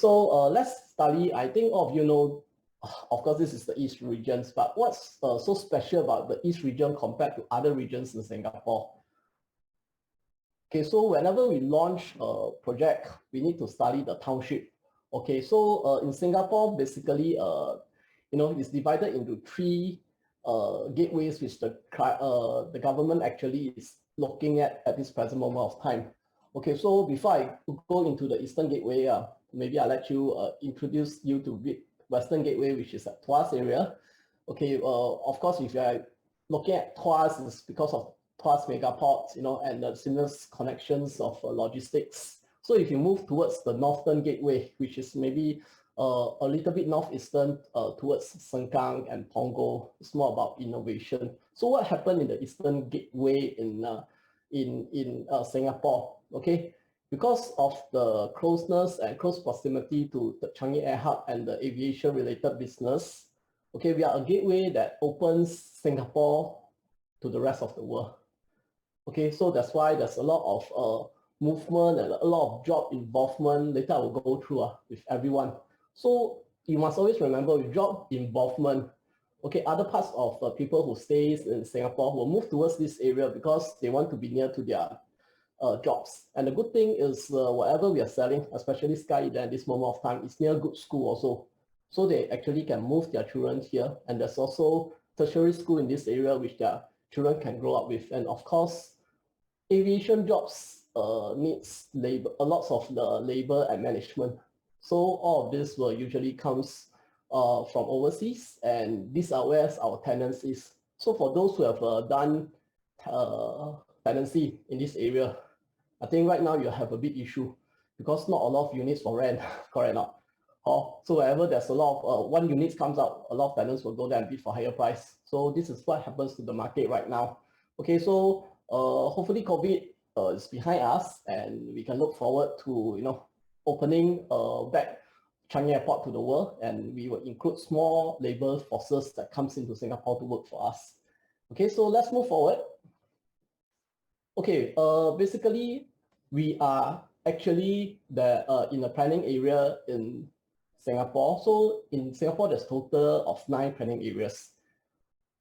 so let's study. I think all of you know, of course, this is the East regions, but what's so special about the East region compared to other regions in Singapore? Okay, so whenever we launch a project, we need to study the township. Okay, so in Singapore, basically, it's divided into three gateways, which the government actually is looking at this present moment of time. Okay, so before I go into the Eastern Gateway, maybe I'll let you introduce you to Western Gateway, which is at Tuas area. Okay, of course, if you're looking at Tuas, it's because of Tuas Megaport, and the seamless connections of logistics. So if you move towards the Northern Gateway, which is maybe a little bit northeastern towards Sengkang and Punggol, it's more about innovation. So what happened in the Eastern Gateway in Singapore? Okay, because of the closeness and close proximity to the Changi Air Hub and the aviation-related business, okay, we are a gateway that opens Singapore to the rest of the world. Okay, so that's why there's a lot of movement and a lot of job involvement. Later I will go through with everyone. So you must always remember, with job involvement, okay, other parts of people who stays in Singapore will move towards this area because they want to be near to their jobs. And the good thing is whatever we are selling, especially 𝑙𝐻𝑝 at this moment of time, is near good school also. So they actually can move their children here. And there's also tertiary school in this area which their children can grow up with. And of course, aviation jobs needs labor, lots of the labor and management. So all of this will usually comes from overseas, and these are where our tenants is. So for those who have done tenancy in this area, I think right now you have a big issue because not a lot of units for rent, correct or not? So wherever there's a lot of one unit comes out, a lot of tenants will go there and bid for higher price. So this is what happens to the market right now. Okay, so hopefully COVID is behind us, and we can look forward to opening back Changi Airport to the world, and we will include small labor forces that comes into Singapore to work for us. Okay, so let's move forward. Okay, basically we are actually in a planning area in Singapore. So in Singapore, there's total of 9 planning areas.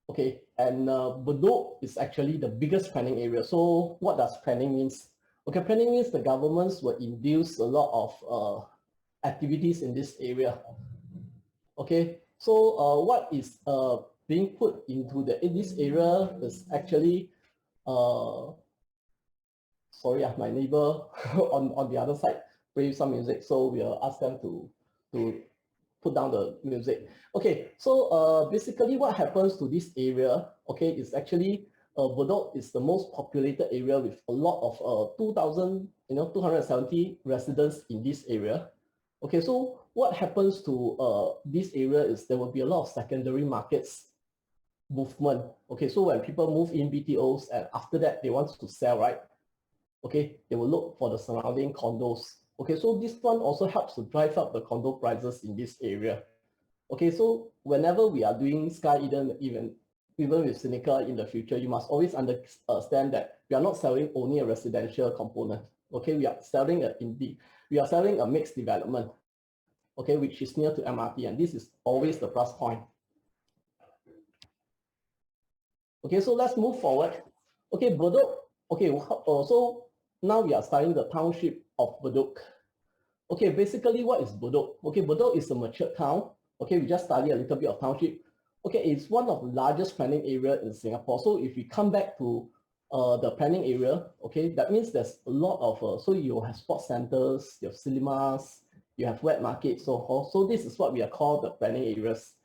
Okay, and Bedok is actually the biggest planning area. So what does planning means? Okay, planning means the governments will induce a lot of activities in this area. Okay, so what is being put into in this area is actually sorry, my neighbor on the other side plays some music, so we'll ask them to put down the music. Okay, so basically what happens to this area, okay, is actually Bedok is the most populated area with a lot of 270 residents in this area. Okay, so what happens to this area is there will be a lot of secondary markets movement. Okay, so when people move in BTOs and after that they want to sell, right? Okay, they will look for the surrounding condos. Okay, so this one also helps to drive up the condo prices in this area. Okay, so whenever we are doing 𝑙𝐻𝑝, even with Seneca in the future, you must always understand that we are not selling only a residential component. Okay, we are selling a mixed development. Okay, which is near to MRT, and this is always the plus point. Okay, so let's move forward. Okay, Bedok. Okay, so now we are studying the township of Bedok. Okay, basically what is Bedok? Okay, Bedok is a mature town. Okay, we just study a little bit of township. Okay, it's one of the largest planning area in Singapore. So if we come back to the planning area, okay, that means there's a lot of, so you have sports centers, you have cinemas, you have wet markets, so this is what we are called the planning areas.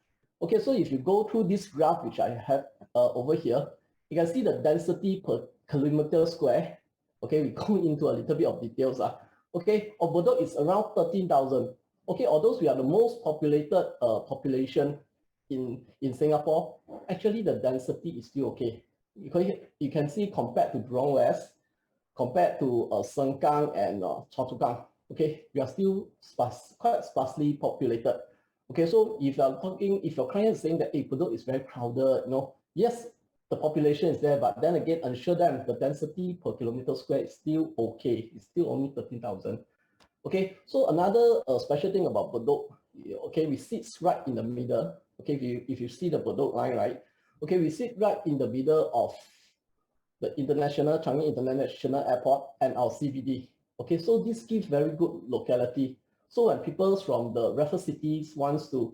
Okay, so if you go through this graph, which I have over here, you can see the density per kilometer square. Okay, we go into a little bit of details. Okay, of Bedok is around 13,000. Okay, although we are the most populated population in Singapore, actually the density is still okay. You can see compared to Jurong West, compared to Sengkang and Choa Chu Kang, okay, we are still quite sparsely populated. Okay, so if your client is saying that Bedok is very crowded, yes, the population is there, but then again, assure them the density per kilometer square is still okay. It's still only 13,000. Okay, so another special thing about Bedok, okay, we sit right in the middle. Okay, if you see the Bedok line, right? Okay, we sit right in the middle of the Changi International Airport and our CBD. Okay, so this gives very good locality. So when people from the Raffles cities wants to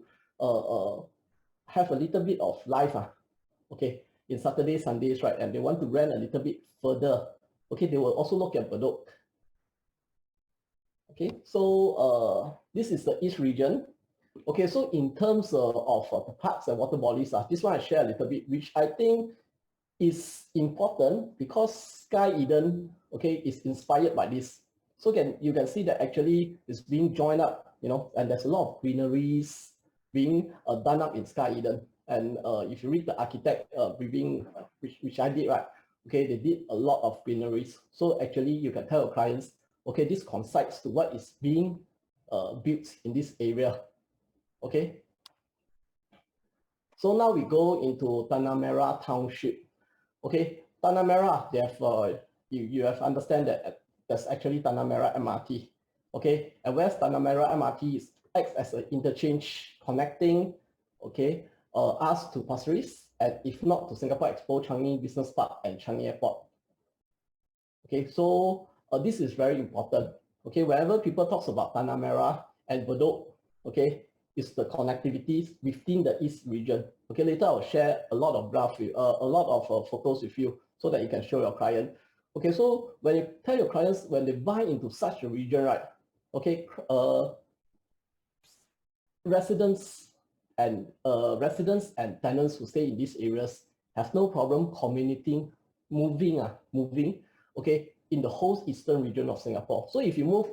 have a little bit of life, okay, in Saturdays, Sundays, right, and they want to rent a little bit further, okay, they will also look at Bedok. Okay, so this is the East region. Okay, so in terms of the parks and water bodies, this one I share a little bit, which I think is important because 𝐾𝐫𝐿𝐻, okay, is inspired by this. So you can see that actually it's being joined up, and there's a lot of greeneries being done up in 𝐾𝐫𝐿𝐻. And if you read the architect briefing, which I did, right, okay, they did a lot of greeneries. So actually you can tell your clients, okay, this coincides to what is being built in this area, okay. So now we go into Tanah Merah Township. Okay, Tanah Merah, they have, you have understand that there's actually Tanah Merah MRT. Okay, and where's Tanah Merah MRT acts as an interchange connecting, okay, us to Pasir Ris, and if not to Singapore Expo, Changi Business Park, and Changi Airport. Okay, so this is very important. Okay, wherever people talks about Tanah Merah and Bedok, okay, is the connectivities within the East region. Okay, later I'll share a lot of graphs, a lot of photos with you so that you can show your client. Okay, so when you tell your clients, when they buy into such a region, right, okay, residents and tenants who stay in these areas have no problem communicating, moving, okay, in the whole eastern region of Singapore. So if you move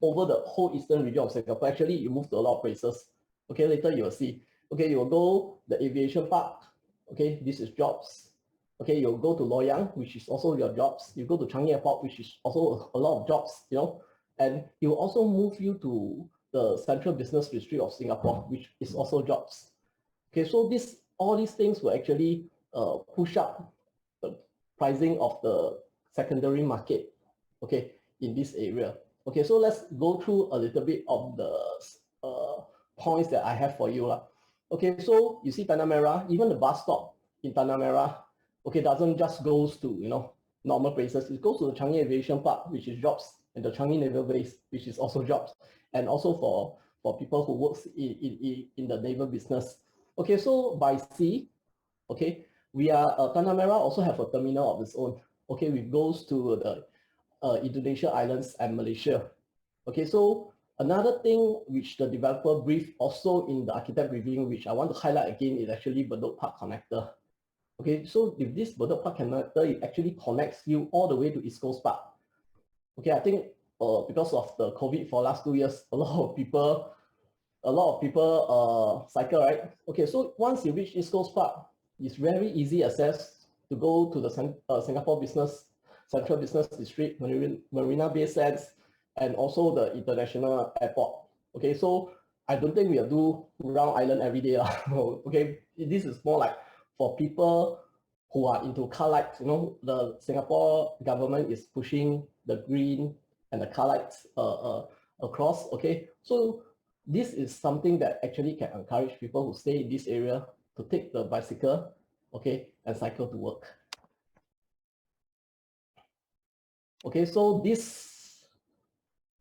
over the whole eastern region of Singapore, actually you move to a lot of places. Okay, later you will see. Okay, you will go the Aviation Park. Okay, this is jobs. Okay, you'll go to Loyang, which is also your jobs. You go to Changi Airport, which is also a lot of jobs, and it will also move you to the Central Business District of Singapore, which is also jobs. Okay, so all these things will actually push up the pricing of the secondary market, okay, in this area. Okay, so let's go through a little bit of the points that I have for you. Okay, so you see Tanah Merah, even the bus stop in Tanah Merah, okay, doesn't just goes to, normal places. It goes to the Changi Aviation Park, which is jobs, and the Changi Naval Base, which is also jobs, and also for people who works in the naval business. Okay, so by sea, okay, we are, Tanah Merah also have a terminal of its own. Okay, which goes to the Indonesia Islands and Malaysia. Okay, so another thing which the developer briefed also in the architect briefing, which I want to highlight again, is actually Bedok Park Connector. Okay, so with this Bedok Park Connector, it actually connects you all the way to East Coast Park. Okay, I think because of the COVID for last 2 years, a lot of people cycle, right? Okay, so once you reach East Coast Park, it's very easy access to go to the Singapore Central Business District, Marina Bay Sands, and also the international airport. Okay, so I don't think we'll do round island every day. Okay, this is more like for people who are into car lights. The Singapore government is pushing the green and the car lights across. Okay, so this is something that actually can encourage people who stay in this area to take the bicycle, okay, and cycle to work. Okay, so this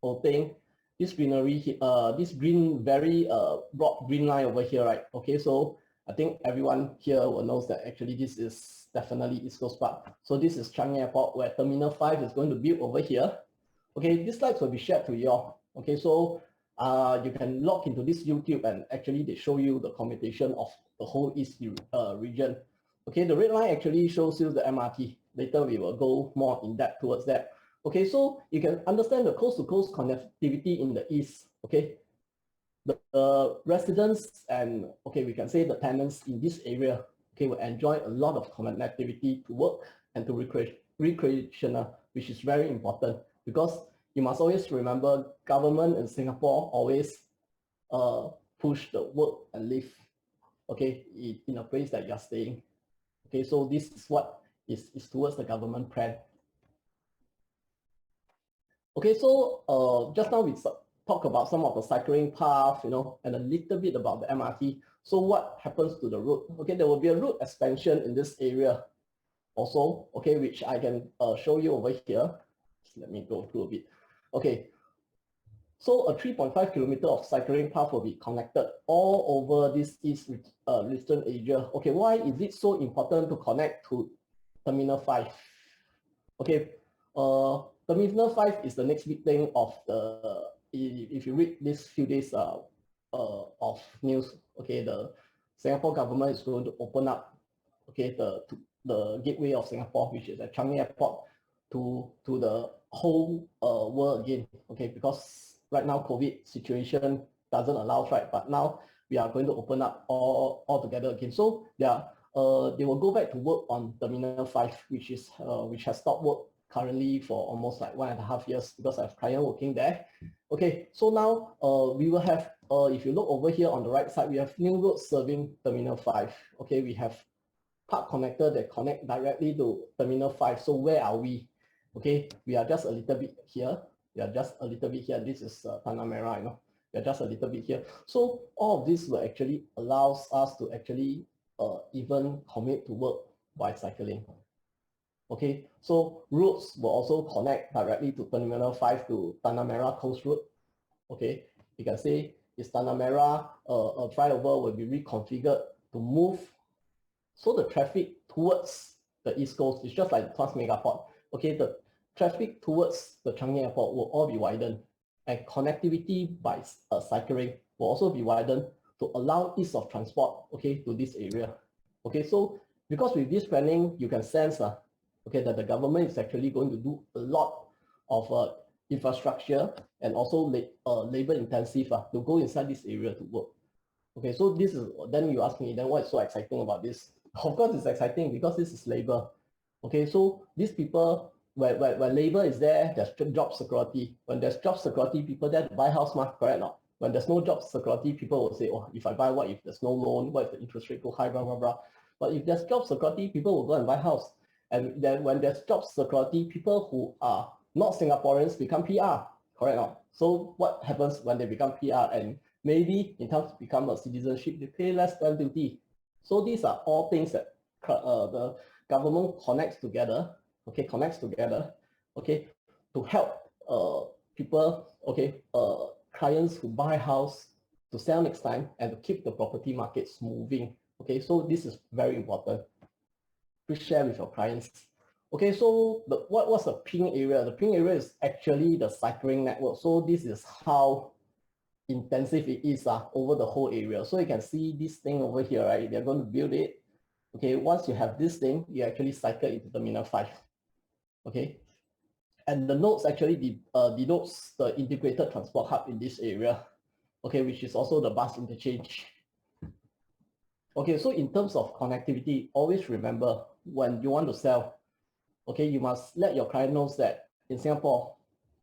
whole thing, this greenery, this very broad green line over here, right? Okay, so I think everyone here will knows that actually this is definitely East Coast Park. So this is Changi Airport, where Terminal 5 is going to build over here. Okay, these slides will be shared to you all. Okay, so you can log into this YouTube, and actually they show you the commutation of the whole East region. Okay, the red line actually shows you the MRT. Later we will go more in depth towards that. Okay, so you can understand the coast-to-coast connectivity in the East. Okay, the residents and, okay, we can say the tenants in this area, okay, will enjoy a lot of connectivity to work and to recreational, which is very important, because you must always remember government in Singapore always push the work and live, okay, in a place that you're staying. Okay, so this is what is towards the government plan. Okay, so just now we talk about some of the cycling path, and a little bit about the MRT. So what happens to the route? Okay, there will be a route expansion in this area also, okay, which I can show you over here. Let me go through a bit. Okay, so a 3.5 kilometer of cycling path will be connected all over this eastern area. Okay, why is it so important to connect to Terminal 5? Okay, Terminal 5 is the next big thing of the, if you read these few days of news, okay, the Singapore government is going to open up, okay, the gateway of Singapore, which is at Changi Airport, to the whole world again, okay, because right now COVID situation doesn't allow, right? But now we are going to open up all together again. So yeah, they will go back to work on Terminal 5, which has stopped work currently for almost like 1.5 years because I have client working there. Okay, so now we will have, if you look over here on the right side, we have new roads serving Terminal 5. Okay, we have park connector that connect directly to Terminal 5. So where are we? Okay, we are just a little bit here. We are just a little bit here. This is Tanah Merah, we are just a little bit here. So all of this will actually allows us to actually even commute to work by cycling. Okay, so roads will also connect directly to Terminal 5 to Tanah Merah Coast Road. Okay, you can see it's Tanah Merah, a flyover will be reconfigured to move. So the traffic towards the East Coast is just like the Tuas Megaport. Okay, the traffic towards the Changi Airport will all be widened, and connectivity by cycling will also be widened to allow ease of transport, okay, to this area. Okay, so because with this planning, you can sense okay, that the government is actually going to do a lot of infrastructure and also labor intensive to go inside this area to work. Okay, so this is, then you ask me, then what is so exciting about this? Of course, it's exciting because this is labor. Okay, so these people, when labor is there, there's job security. When there's job security, people there to buy house, correct or not? When there's no job security, people will say, oh, if I buy, what if there's no loan? What if the interest rate go high, blah, blah, blah. But if there's job security, people will go and buy house. And then when there's job security, people who are not Singaporeans become PR, correct or not? So what happens when they become PR and maybe in terms to become a citizenship, they pay less stamp duty. So these are all things that the government connects together, okay, okay, to help people, okay, clients who buy house to sell next time and to keep the property markets moving. Okay, so this is very important. Please share with your clients. Okay, so what's the pink area? The pink area is actually the cycling network. So this is how intensive it is over the whole area. So you can see this thing over here, right? They're going to build it. Okay, once you have this thing, you actually cycle into Terminal 5. Okay, and the nodes actually denotes the integrated transport hub in this area. Okay, which is also the bus interchange. Okay, so in terms of connectivity, always remember when you want to sell, okay, you must let your client know that in Singapore,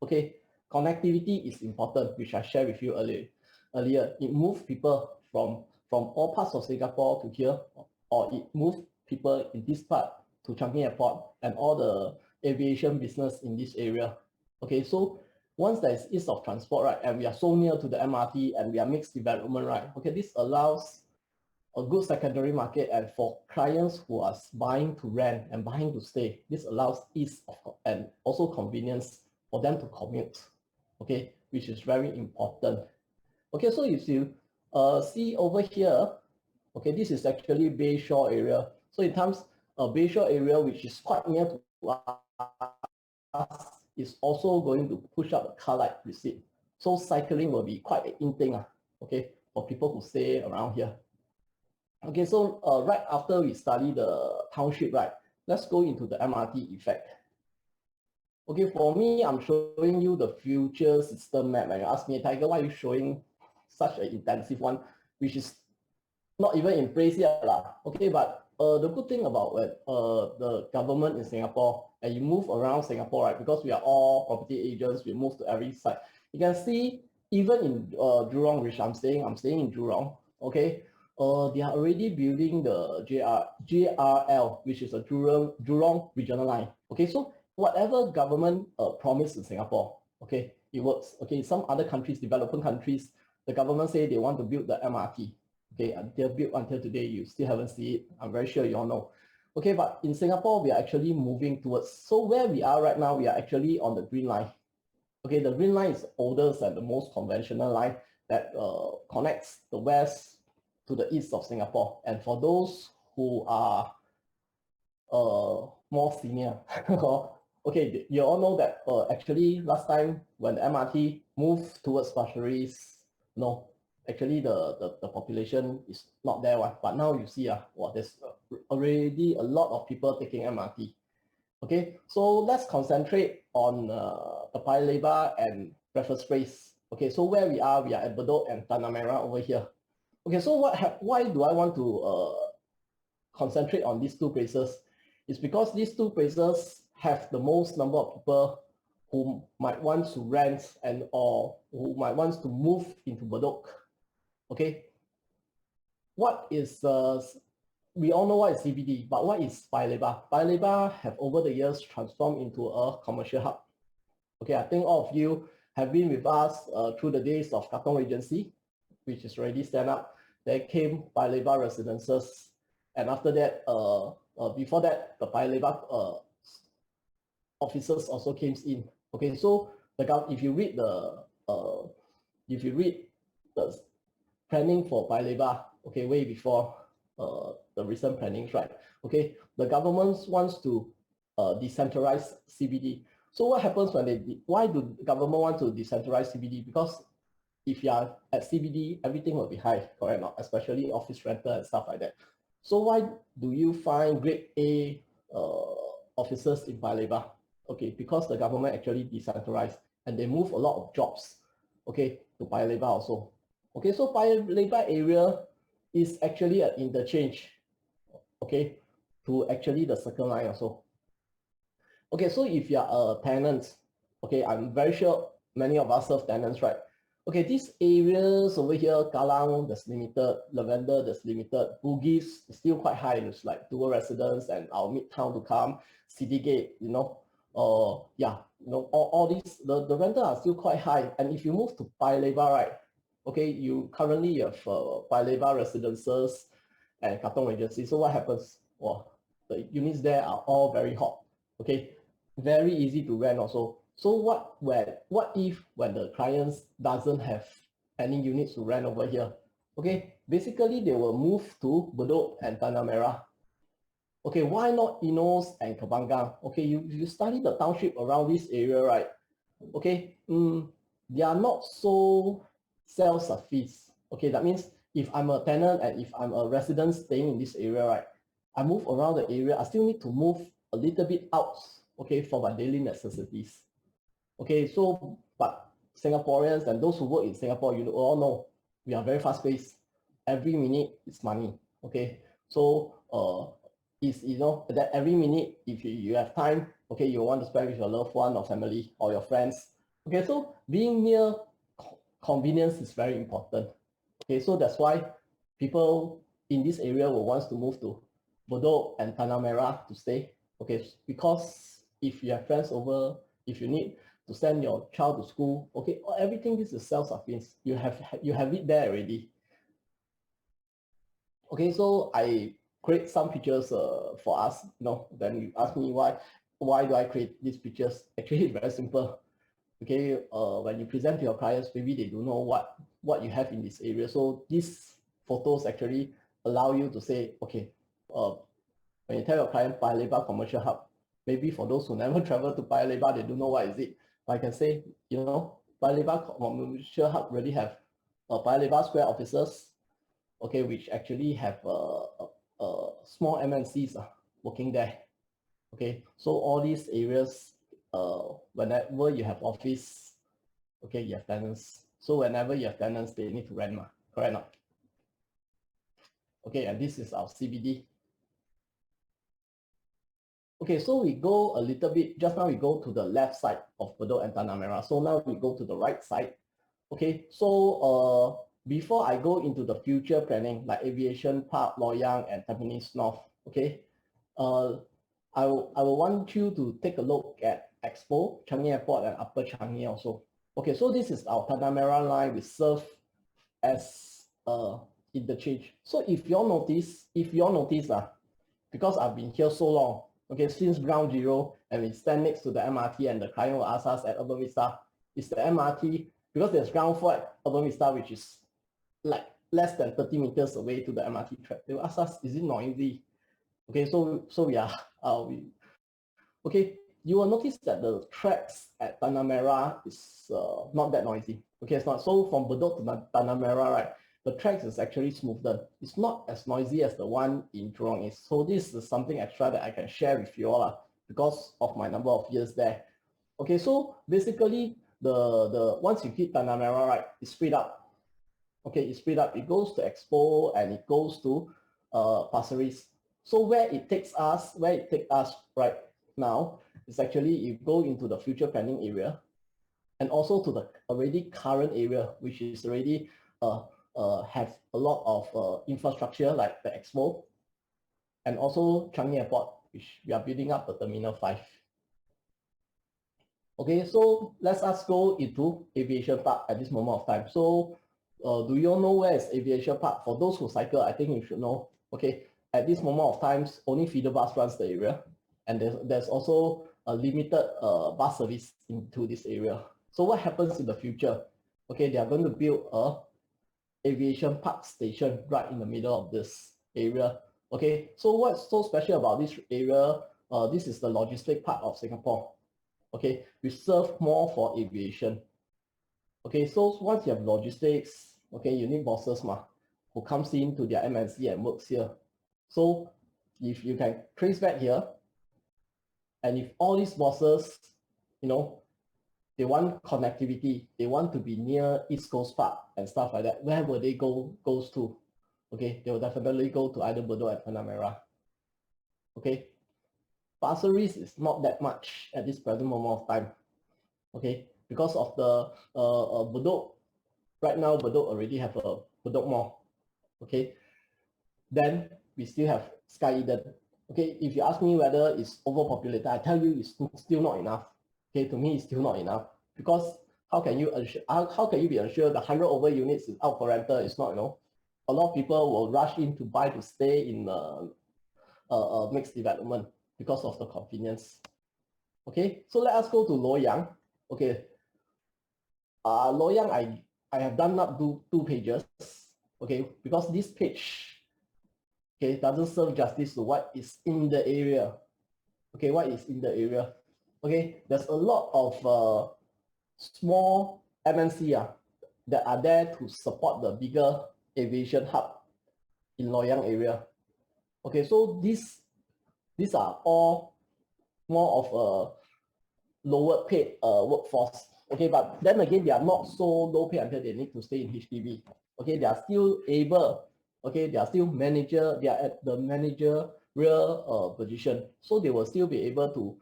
okay, connectivity is important, which I shared with you earlier. It moves people from all parts of Singapore to here, or it moves people in this part to Changi Airport and all the aviation business in this area. Okay, so once there is ease of transport, right, and we are so near to the MRT and we are mixed development, right, okay, this allows a good secondary market, and for clients who are buying to rent and buying to stay, this allows ease of and also convenience for them to commute, okay, which is very important. Okay, so if you see over here, okay, this is actually Bayshore area. So in terms of Bayshore area, which is quite near to us, is also going to push up the car light receipt. So cycling will be quite an in thing, okay, for people who stay around here. Okay, so right after we study the township, right, let's go into the MRT effect. Okay, for me, I'm showing you the future system map. And you ask me, Tiger, why are you showing such an intensive one, which is not even in place yet, okay, but the good thing about the government in Singapore, and you move around Singapore, right, because we are all property agents, we move to every site. You can see even in Jurong, which I'm staying in Jurong, okay, they are already building the JRL, which is a Jurong regional line. Okay, so whatever government promised in Singapore, Okay, it works. Okay, some other countries, developing countries, the government say they want to build the MRT. Okay, until today, you still haven't seen it. I'm very sure you all know. Okay, but in Singapore, we are actually moving towards, so where we are right now, we are actually on the green line. Okay, the green line is oldest and the most conventional line that connects the west to the east of Singapore. And for those who are more senior, okay, you all know that actually last time when the MRT moved towards Pasir Ris, no, actually the population is not there one. But now you see, well, there's already a lot of people taking MRT. Okay, so let's concentrate on Paya Lebar and Raffles Place. Okay, so where we are at Bedok and Tanah Merah over here. Okay, so why do I want to concentrate on these two places? It's because these two places have the most number of people who might want to rent and or who might want to move into Bedok. Okay, what is we all know what is CBD, but what is Paya Lebar? Paya Lebar have over the years transformed into a commercial hub. Okay, I think all of you have been with us through the days of Katong Regency, which is already stand up. There came Paya Lebar residences, and after that, before that, the Paya Lebar officers also came in. Okay, so if you read the planning for Paya Lebar, okay, way before the recent plannings, right? Okay, the government wants to decentralize CBD. So what happens when why do the government want to decentralize CBD? Because if you are at CBD, everything will be high, correct? Not especially office rental and stuff like that. So why do you find grade A officers in Paya Lebar? Okay, because the government actually decentralized and they move a lot of jobs, okay, to Paya Lebar also. Okay, so Paya Lebar area is actually an interchange, okay, to actually the Circle Line also. Okay, so if you are a tenant, okay, I'm very sure many of us serve tenants, right? Okay, these areas over here, Kallang, there's limited, Lavender, there's limited, Bugis is still quite high. It's like dual residents and our midtown to come, Citygate, you know, yeah, you know, all these, the rental are still quite high. And if you move to Paya Lebar, right, okay, you currently have Paya Lebar residences and Katong Regency. So what happens? Well, the units there are all very hot, okay, very easy to rent also. So what if when the clients doesn't have any units to rent over here? Okay, basically they will move to Bedok and Tanah Merah. Okay, why not Eunos and Kembangan? Okay, you study the township around this area, right? Okay, they are not so self-sufficient. Okay, that means if I'm a tenant and if I'm a resident staying in this area, right, I move around the area, I still need to move a little bit out, okay, for my daily necessities. Okay, so, but Singaporeans and those who work in Singapore, you all know, we are very fast-paced. Every minute is money, okay? So, you know, that every minute, if you have time, okay, you want to spend with your loved one or family or your friends. Okay, so being near convenience is very important. Okay, so that's why people in this area will want to move to Bedok and Tanah Merah to stay. Okay, because if you have friends over, if you need to send your child to school, okay, everything this is self-sufficient. You have it there already. Okay, so I create some pictures for us. You know, then you ask me why do I create these pictures? Actually, it's very simple. Okay, when you present to your clients, maybe they don't know what you have in this area. So these photos actually allow you to say, okay, when you tell your client Paya Lebar Commercial Hub, maybe for those who never travel to Paya Lebar, they don't know what is it. But I can say, you know, Paya Lebar Commercial Hub really have Paya Lebar Square offices, okay, which actually have small MNCs working there. Okay, so all these areas, whenever you have office, okay, you have tenants. So whenever you have tenants, they need to rent, correct not? Okay, and this is our CBD. Okay, so we go a little bit, just now we go to the left side of Bedok and Tanah Merah. So now we go to the right side. Okay, so before I go into the future planning, like Aviation Park, Loyang, and Tampines North, okay, I will want you to take a look at Expo, Changi Airport, and Upper Changi also. Okay, so this is our Tanah Merah line, which serve as interchange. So if you all notice, because I've been here so long, okay, since ground zero, and we stand next to the MRT, and the client will ask us at Urban Vista, is the MRT, because there's ground floor at Urban Vista, which is like less than 30 meters away to the MRT track. They will ask us, is it noisy? Okay, so yeah, okay, you will notice that the tracks at Tanah Merah is not that noisy. Okay, it's not. So from Bedok to Tanah Merah, right, the tracks is actually smoother. It's not as noisy as the one in Jurong East. So this is something extra that I can share with you all because of my number of years there. Okay, so basically the once you hit Tanah Merah, right, it's speed up. Okay, it's speed up. It goes to Expo and it goes to Pasir Ris. So where it takes us right now is actually you go into the future planning area and also to the already current area, which is already have a lot of infrastructure like the Expo and also Changi Airport, which we are building up the Terminal 5. Okay, so let's us go into Aviation Park at this moment of time. So do you all know where is Aviation Park? For those who cycle, I think you should know. Okay, at this moment of times, only feeder bus runs the area, and there's also a limited bus service into this area. So what happens in the future? Okay, they are going to build a Aviation Park station right in the middle of this area. Okay, so what's so special about this area? This is the logistic part of Singapore. Okay, we serve more for aviation. Okay, so once you have logistics, okay, you need bosses who comes into their MNC and works here. So if you can trace back here, and if all these bosses, you know, they want connectivity, they want to be near East Coast Park and stuff like that, where will they goes to? Okay, they will definitely go to either Bedok and Tanah Merah. Okay, Pasir Ris is not that much at this present moment of time. Okay, because of the Bedok, right now Bedok already have a Bedok Mall. Okay, then we still have Sky Eden. Okay, if you ask me whether it's overpopulated, I tell you it's still not enough. Okay, to me it's still not enough because how can you be assured the 100 over units is out for rental? It's not, you know. A lot of people will rush in to buy to stay in a mixed development because of the convenience. Okay, so let us go to Loyang. Okay, Loyang, I have done up two pages. Okay, because this page, okay, doesn't serve justice to what is in the area. Okay, what is in the area? Okay, there's a lot of small MNC that are there to support the bigger aviation hub in Loyang area. Okay, so these are all more of a lower paid workforce. Okay, but then again, they are not so low paid until they need to stay in HDB. Okay, they are still able. Okay, they are still manager. They are at the managerial position, so they will still be able to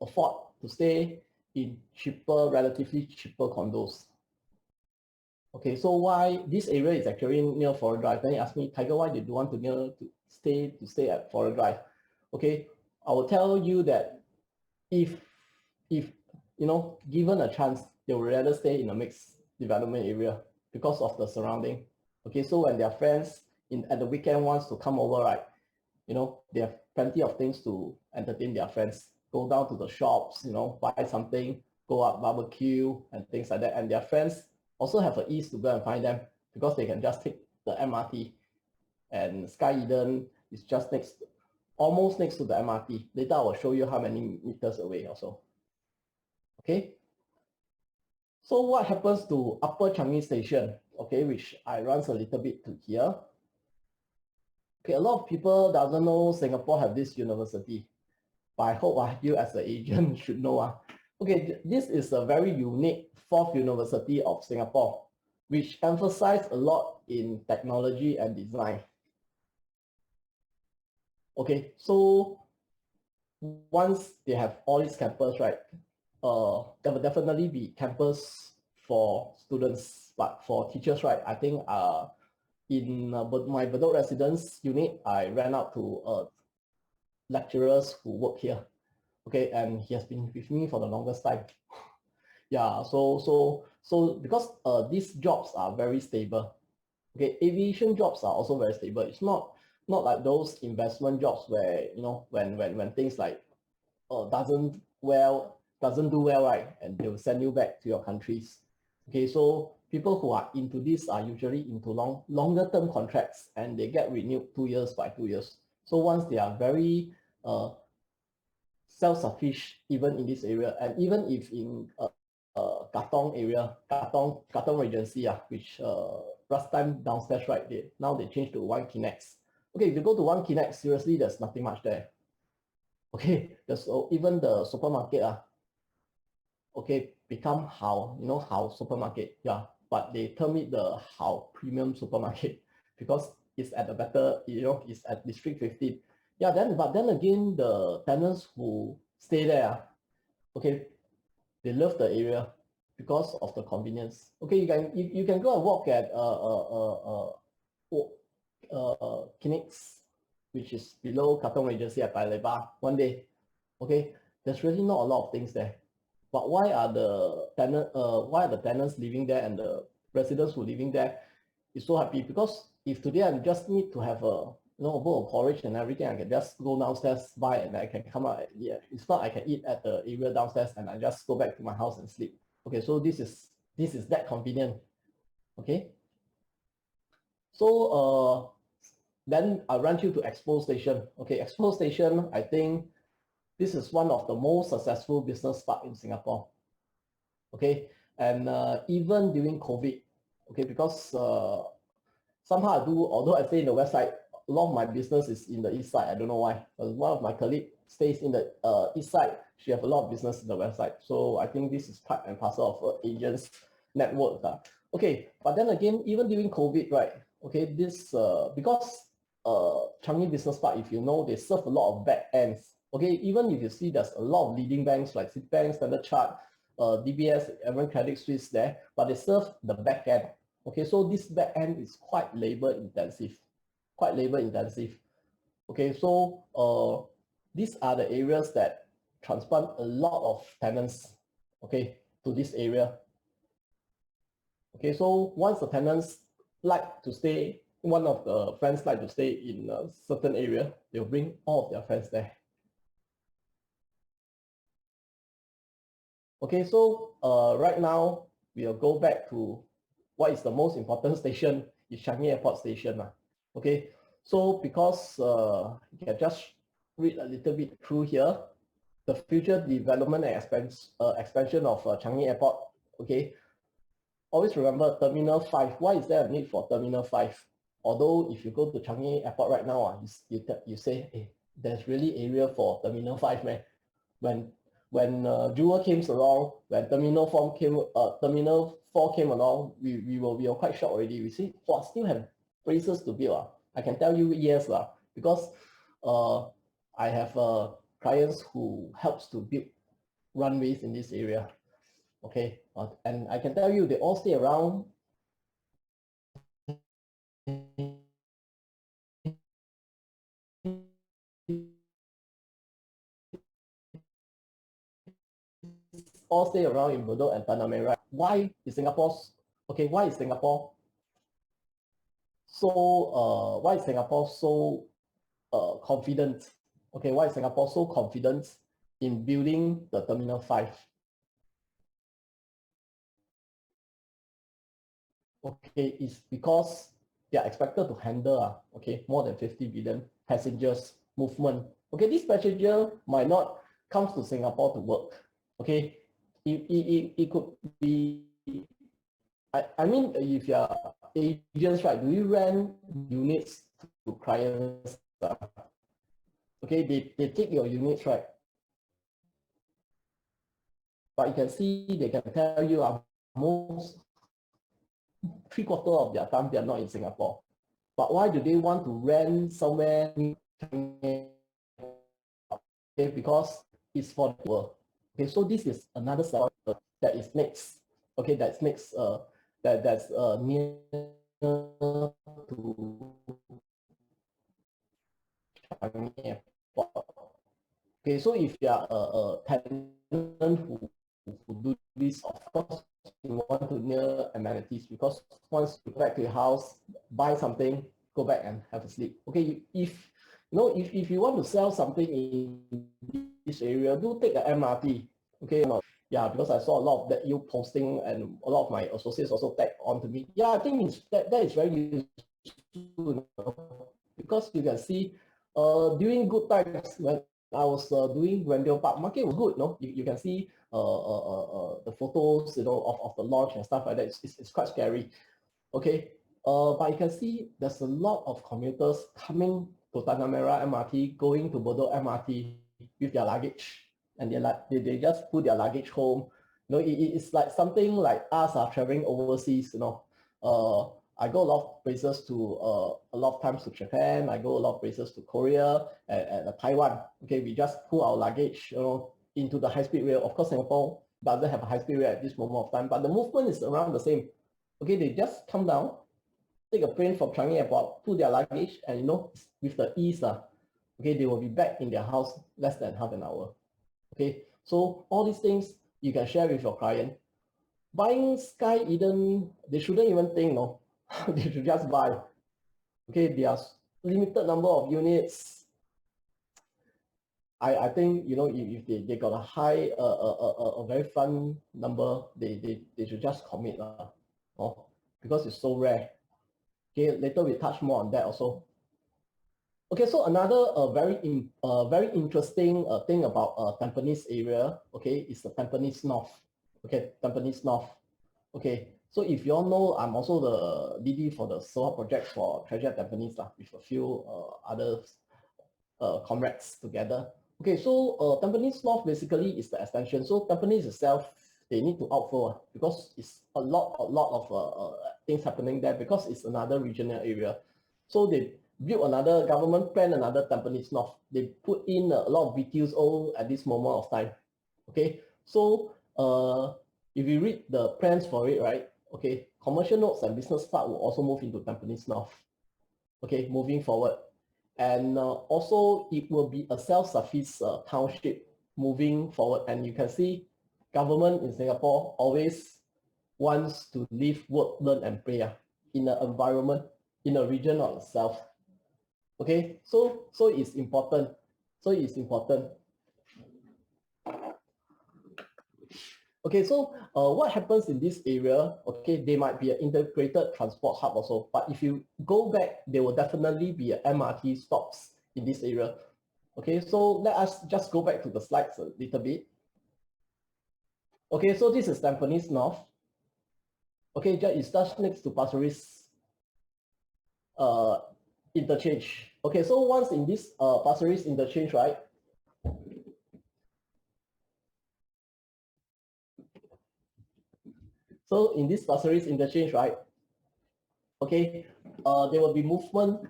afford to stay in cheaper, relatively cheaper condos. Okay, so why this area is actually near Flora Drive? Then you ask me, Tiger, why did you want to stay at Flora Drive? Okay, I will tell you that if you know, given a chance, they would rather stay in a mixed development area because of the surrounding. Okay, so when their friends at the weekend wants to come over, right, you know, they have plenty of things to entertain their friends. Go down to the shops, you know, buy something, go out barbecue and things like that. And their friends also have an ease to go and find them because they can just take the MRT. And Sky Eden is just almost next to the MRT. Later I will show you how many meters away also. Okay. So what happens to Upper Changi Station? Okay, which I runs a little bit to here. Okay, a lot of people doesn't know Singapore have this university, but I hope you as an agent should know. Okay, this is a very unique fourth university of Singapore, which emphasize a lot in technology and design. Okay, so once they have all these campus, right, there will definitely be campus for students, but for teachers, right, I think in my Bedok residence unit, I ran out to lecturers who work here. Okay, and he has been with me for the longest time. Yeah, so because these jobs are very stable. Okay, aviation jobs are also very stable. It's not like those investment jobs where, you know, when things like doesn't do well, right, and they will send you back to your countries. Okay, so people who are into this are usually into longer term contracts, and they get renewed 2 years by 2 years. So once they are very self-sufficient even in this area, and even if in Katong area, Katong Regency, which last time downstairs, right, now they changed to One Kinex. Okay, if you go to One Kinex, seriously, there's nothing much there. Okay, there's even the supermarket, okay, become 𝙀, you know, 𝙀 supermarket, yeah, but they term it the 𝙀 premium supermarket because it's at a better, you know, it's at District 15. Yeah, but then again, the tenants who stay there, okay, they love the area because of the convenience. Okay, you can go and walk at Kinex, which is below Katong Regency at Paya Lebar one day. Okay, there's really not a lot of things there. But why are the tenants living there and the residents who living there is so happy? Because if today I just need to have a, you know, a bowl of porridge and everything, I can just go downstairs, buy, and I can come out. Yeah, it's not I can eat at the area downstairs and I just go back to my house and sleep. Okay, so this is that convenient. Okay, so then I'll run you to Expo Station. Okay, Expo Station, I think this is one of the most successful business park in Singapore. Okay, and even during COVID, okay, because somehow although I stay in the west side, a lot of my business is in the east side. I don't know why. One of my colleagues stays in the east side. She have a lot of business in the west side. So I think this is part and parcel of agents network. Okay, but then again, even during COVID, right? Okay, this because Changi Business Park, if you know, they serve a lot of back ends. Okay, even if you see there's a lot of leading banks like Citibank, Standard Chartered, DBS, even Credit Suisse there, but they serve the back end. Okay, so this back end is quite labor intensive. Okay, so these are the areas that transplant a lot of tenants, okay, to this area. Okay, so once the tenants like to stay, one of the friends like to stay in a certain area, they'll bring all of their friends there. Okay, so right now we'll go back to what is the most important station is Changi Airport Station. Okay, so because you can just read a little bit through here, the future development and expansion of Changi Airport. Okay, always remember Terminal 5. Why is there a need for Terminal 5? Although if you go to Changi Airport right now, you say, hey, there's really area for Terminal 5, man. When 𝙀𝘀𝐿𝐻𝐿 came along, when Terminal 4 came along, we were quite shocked already. We see, wow, still have places to build. I can tell you yes, because I have clients who helps to build runways in this area. Okay, and I can tell you they all stay around. All stay around in Bedok and Tanah Merah. Why is Singapore so confident? Okay, why is Singapore so confident in building the Terminal 5? Okay, it's because they are expected to handle more than 50 billion passengers movement. Okay, this passenger might not come to Singapore to work. Okay, it could be, I mean, if you are agents, right, do you rent units to clients? Okay, they take your units, right? But you can see they can tell you most 3/4 of their time they are not in Singapore. But why do they want to rent somewhere? Okay, because it's for the world. Okay, so this is another story that is next. Okay, that's next. That's near to Changi Airport. Okay, so if you are a tenant who do this, of course, you want to near amenities, because once you go back to your house, buy something, go back and have a sleep. Okay, if you want to sell something in this area, do take the MRT. Okay, yeah, because I saw a lot of that you posting, and a lot of my associates also tag on to me. Yeah, I think that is very useful, because you can see during good times when I was doing Glendale Park, market was good. No, you can see the photos, of the launch and stuff like that. It's quite scary. Okay, but you can see there's a lot of commuters coming to Tanah Merah MRT, going to Bedok MRT with their luggage, and they just put their luggage home. It's like something like us are traveling overseas. I go a lot of places to a lot of times to Japan. I go a lot of places to Korea and Taiwan. Okay, we just pull our luggage, into the high-speed rail. Of course, Singapore doesn't have a high-speed rail at this moment of time, but the movement is around the same. Okay, they just come down, take a plane from Changi Airport, put their luggage, and with the ease, okay, they will be back in their house less than half an hour. Okay, so all these things you can share with your client. Buying Sky Eden, they shouldn't even think, no. They should just buy. Okay, there's limited number of units. I think, if they got a high, a very fun number, they should just commit, because it's so rare. Okay, later we touch more on that also. Okay, so another very interesting thing about Tampines area, okay, is the Tampines North. Okay, Tampines North. Okay, so if you all know, I'm also the DD for the solar project for Treasure Tampines with a few other comrades together. Okay, so Tampines North basically is the extension. So Tampines itself, they need to outflow because it's a lot of things happening there, because it's another regional area. So they built another government plan, another Tampines North. They put in a lot of BTUs all at this moment of time. Okay, so if you read the plans for it, right? Okay, commercial nodes and business park will also move into Tampines North. Okay, moving forward. And also it will be a self-sufficient township moving forward. And you can see government in Singapore always wants to live, work, learn, and play in an environment, in a region of itself. Okay, so it's important. Okay, so what happens in this area? Okay, they might be an integrated transport hub also, but if you go back, there will definitely be an MRT stops in this area. Okay, so let us just go back to the slides a little bit. Okay, so this is Tampines North. Okay, it's just next to Pasir Ris interchange. Okay, so once in this Pasir Ris interchange, right? So in this Pasir Ris interchange, right? Okay, there will be movement.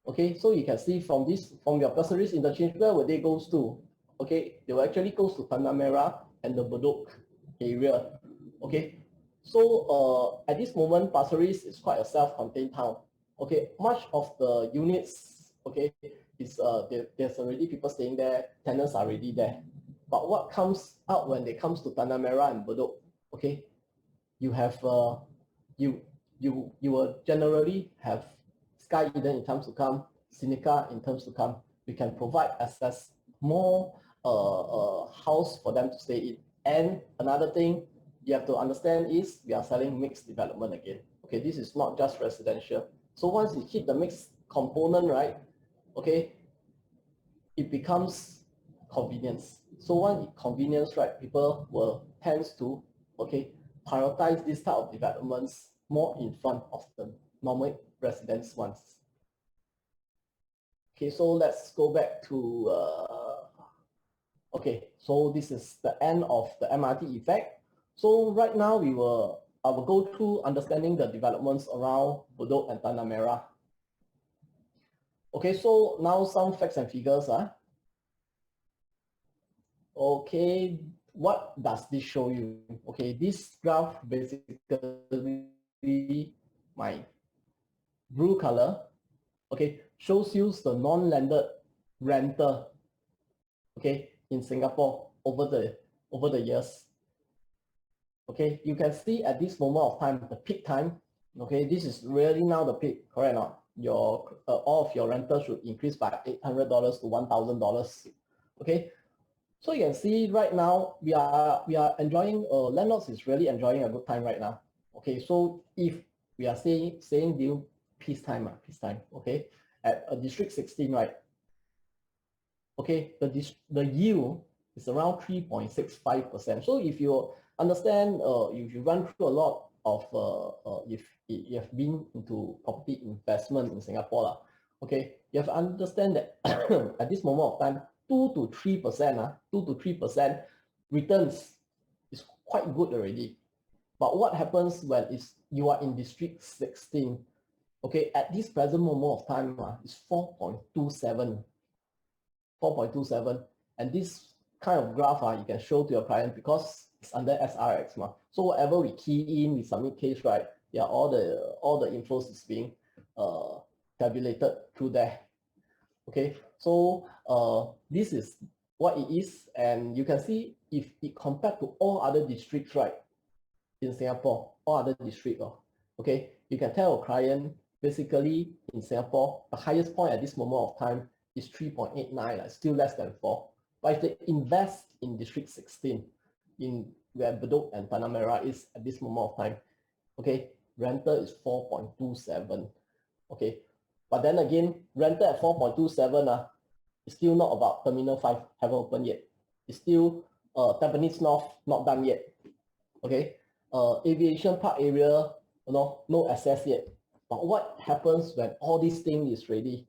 Okay, so you can see from your Pasir Ris interchange, where will they go to? Okay, they will actually go to Tanah Merah and the Bedok area. Okay, so at this moment, Pasir Ris is quite a self-contained town. Okay, much of the units, okay, is there's already people staying there, tenants are already there. But what comes out when it comes to Tanah Merah and Bedok? Okay, you have you will generally have Sky Eden in times to come, Seneca in terms to come. We can provide access more house for them to stay in. And another thing you have to understand is we are selling mixed development again. Okay, this is not just residential. So once you hit the mixed component, right? Okay, it becomes convenience. So once it convenience, right, people will tend to prioritize this type of developments more in front of the normal residence ones. Okay, so let's go back to okay, so this is the end of the MRT effect. So right now I will go through understanding the developments around Bedok and Tanah Merah. Okay, so now some facts and figures. Okay, what does this show you? Okay, this graph basically my blue color, okay, shows you the non-landed rental okay, in Singapore over the years. Okay, you can see at this moment of time, the peak time. Okay, this is really now the peak, correct or not? Your all of your rental should increase by $800 to $1,000. Okay, so you can see right now we are enjoying. Landlords is really enjoying a good time right now. Okay, so if we are saying during peacetime, okay, at District 16, right? Okay, the yield is around 3.65%. So if you understand, if you run through a lot of, if you have been into property investment in Singapore, okay, you have to understand that at this moment of time, 2 to 3% returns is quite good already. But what happens when you are in District 16? Okay, at this present moment of time, it's 4.27. And this kind of graph you can show to your client because it's under SRX. So whatever we key in, we submit case, right? Yeah, all the infos is being tabulated through there. Okay, so this is what it is, and you can see if it compared to all other districts, right, in Singapore, all other districts, okay, you can tell a client basically in Singapore, the highest point at this moment of time is 3.89, still less than 4. But if they invest in District 16, in where Bedok and Tanah Merah is at this moment of time, okay, rental is 4.27, okay. But then again, rental at 4.27 is still not about Terminal 5, haven't opened yet. It's still Tampines North, not done yet, okay. Aviation Park area, no access yet. But what happens when all these things is ready?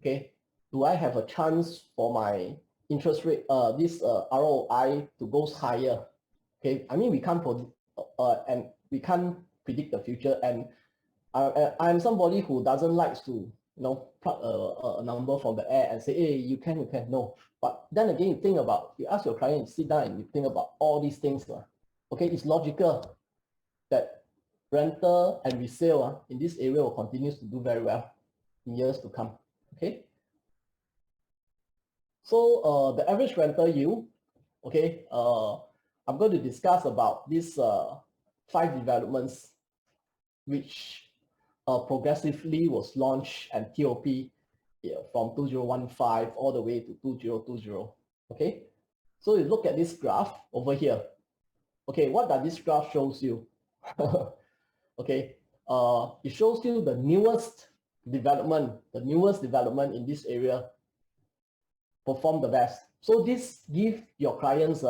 Okay, do I have a chance for my interest rate, this ROI to go higher? Okay, I mean we can't predict the future, and I'm somebody who doesn't like to pluck a number from the air and say, hey, you can. No. But then again, you ask your client to sit down and you think about all these things. Okay, it's logical that rental and resale in this area will continue to do very well in years to come. Okay. So the average rental yield, okay, I'm going to discuss about these 5 developments which progressively was launched and TOP from 2015 all the way to 2020. Okay, so you look at this graph over here. Okay, what does this graph shows you? Okay, it shows you the newest development in this area perform the best. So this gives your clients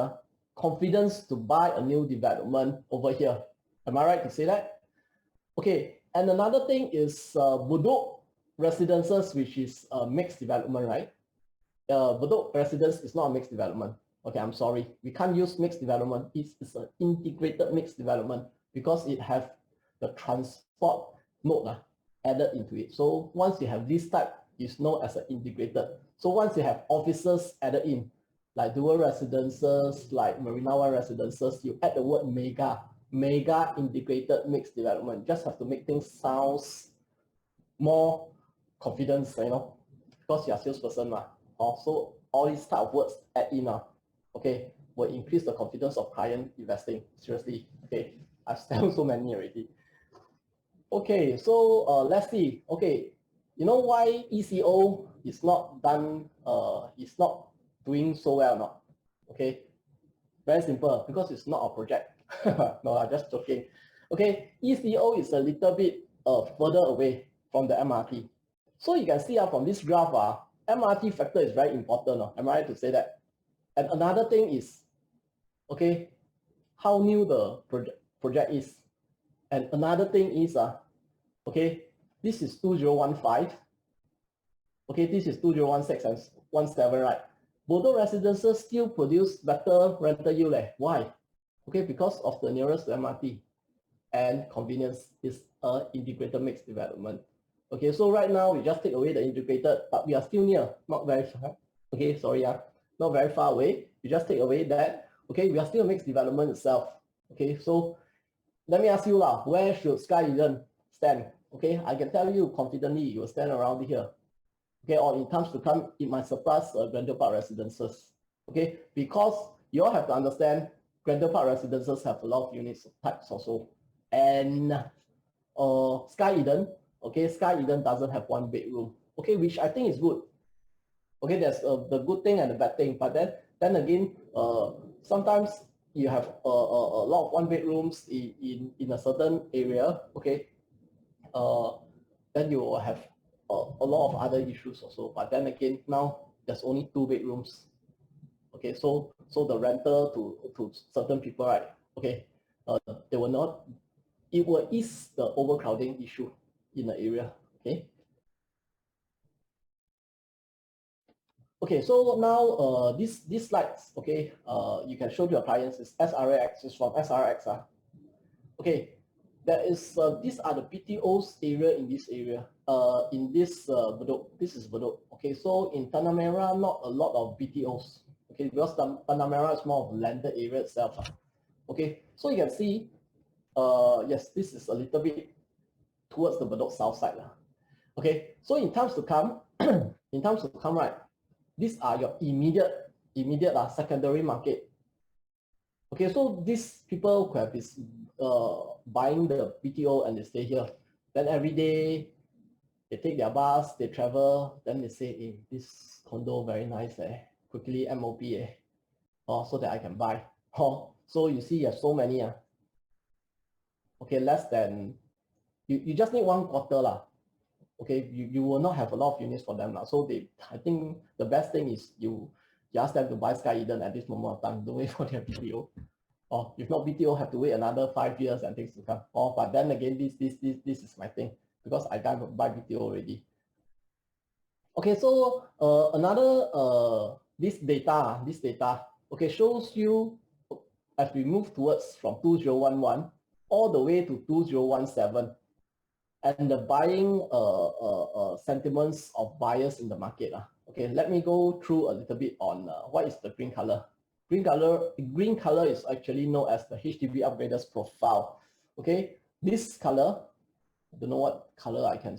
confidence to buy a new development over here. Am I right to say that? Okay, and another thing is Bedok Residences, which is a mixed development, right? Bedok Residence is not a mixed development. Okay, I'm sorry. We can't use mixed development. It's an integrated mixed development because it has the transport node added into it. So once you have this type, it's known as an integrated. So once you have offices added in, like dual residences, like Marina One residences, you add the word mega integrated mixed development. Just have to make things sounds more confidence, because you're a salesperson. Also, all these type of words add in, okay, will increase the confidence of client investing. Seriously, okay, I've sold so many already. Okay, so let's see. Okay, you know why ECO is not done, is not doing so well now? Okay, very simple, because it's not a project. No, I'm just joking. Okay, ECO is a little bit further away from the MRT. So you can see from this graph, MRT factor is very important. Am I right to say that? And another thing is, okay, how new the project is. And another thing is, okay, this is 2015. Okay, this is 2016 and 17, right? Bedok Residences still produce better rental yield. Why? Okay, because of the nearest to MRT and convenience is an integrated mixed development. Okay, so right now we just take away the integrated, but we are still near, not very far. Okay, sorry, not very far away. We just take away that. Okay, we are still a mixed development itself. Okay, so let me ask you, where should 𝑘𝐻𝑍 stand? Okay, I can tell you confidently, you will stand around here. Okay, or in times to come, it might surpass Grandeur Park residences. Okay, because you all have to understand, Grandeur Park residences have a lot of units types also, and Sky Eden, okay, Sky Eden doesn't have 1 bedroom. Okay, which I think is good. Okay, there's the good thing and the bad thing, but then again, sometimes you have a lot of 1 bedrooms in a certain area. Okay, then you will have a lot of other issues also. But then again, now there's only 2 bedrooms. Okay, so the rental to certain people, right? Okay, they will not. It will ease the overcrowding issue in the area. Okay. Okay, so now these slides, okay, you can show to your clients is SRX, is from SRX. Okay, there is these are the BTOs area in this area. In this Bedok, this is Bedok. Okay, so in Tanah Merah, not a lot of BTOs. Okay, because Tanah Merah is more of landed area itself. Okay, so you can see, yes, this is a little bit towards the Bedok south side. Okay, so in times to come, right, these are your immediate secondary market. Okay, so these people who have this buying the BTO and they stay here, then every day they take their bus, they travel, then they say, hey, this condo very nice, quickly MOP, so that I can buy. So you see, you have so many. Okay, less than, you just need 1/4 lah. Okay, you will not have a lot of units for them now. So I think the best thing is you ask them to buy Sky Eden at this moment of time. Don't wait for their BTO. Or if not BTO, have to wait another 5 years and things to come. But then again, this is my thing because I got to buy BTO already. Okay, so another this data, okay, shows you as we move towards from 2011 all the way to 2017. And the buying sentiments of buyers in the market. Okay, let me go through a little bit on what is the green color. Green color is actually known as the HDB upgraders profile. Okay, this color, I don't know what color I can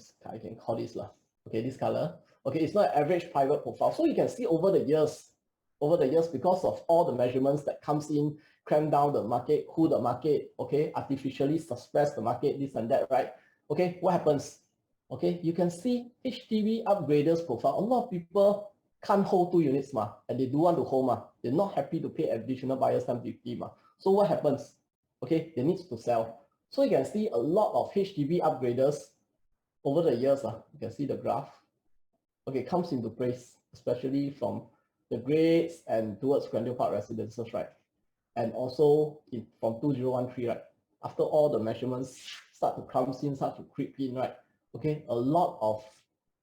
call this lah. Okay, this color. Okay, it's not an average private profile. So you can see over the years, because of all the measurements that comes in, cram down the market, cool the market, okay, artificially suppress the market, this and that, right? Okay, what happens? Okay, you can see HDB upgraders profile. A lot of people can't hold 2 units, and they do want to hold. They're not happy to pay additional buyer's stamp duty. So what happens? Okay, they need to sell. So you can see a lot of HDB upgraders over the years. You can see the graph. Okay, comes into place, especially from the grades and towards Grandeur Park residences, right? And also from 2013, right? After all the measurements start to come in, start to creep in, right? Okay, a lot of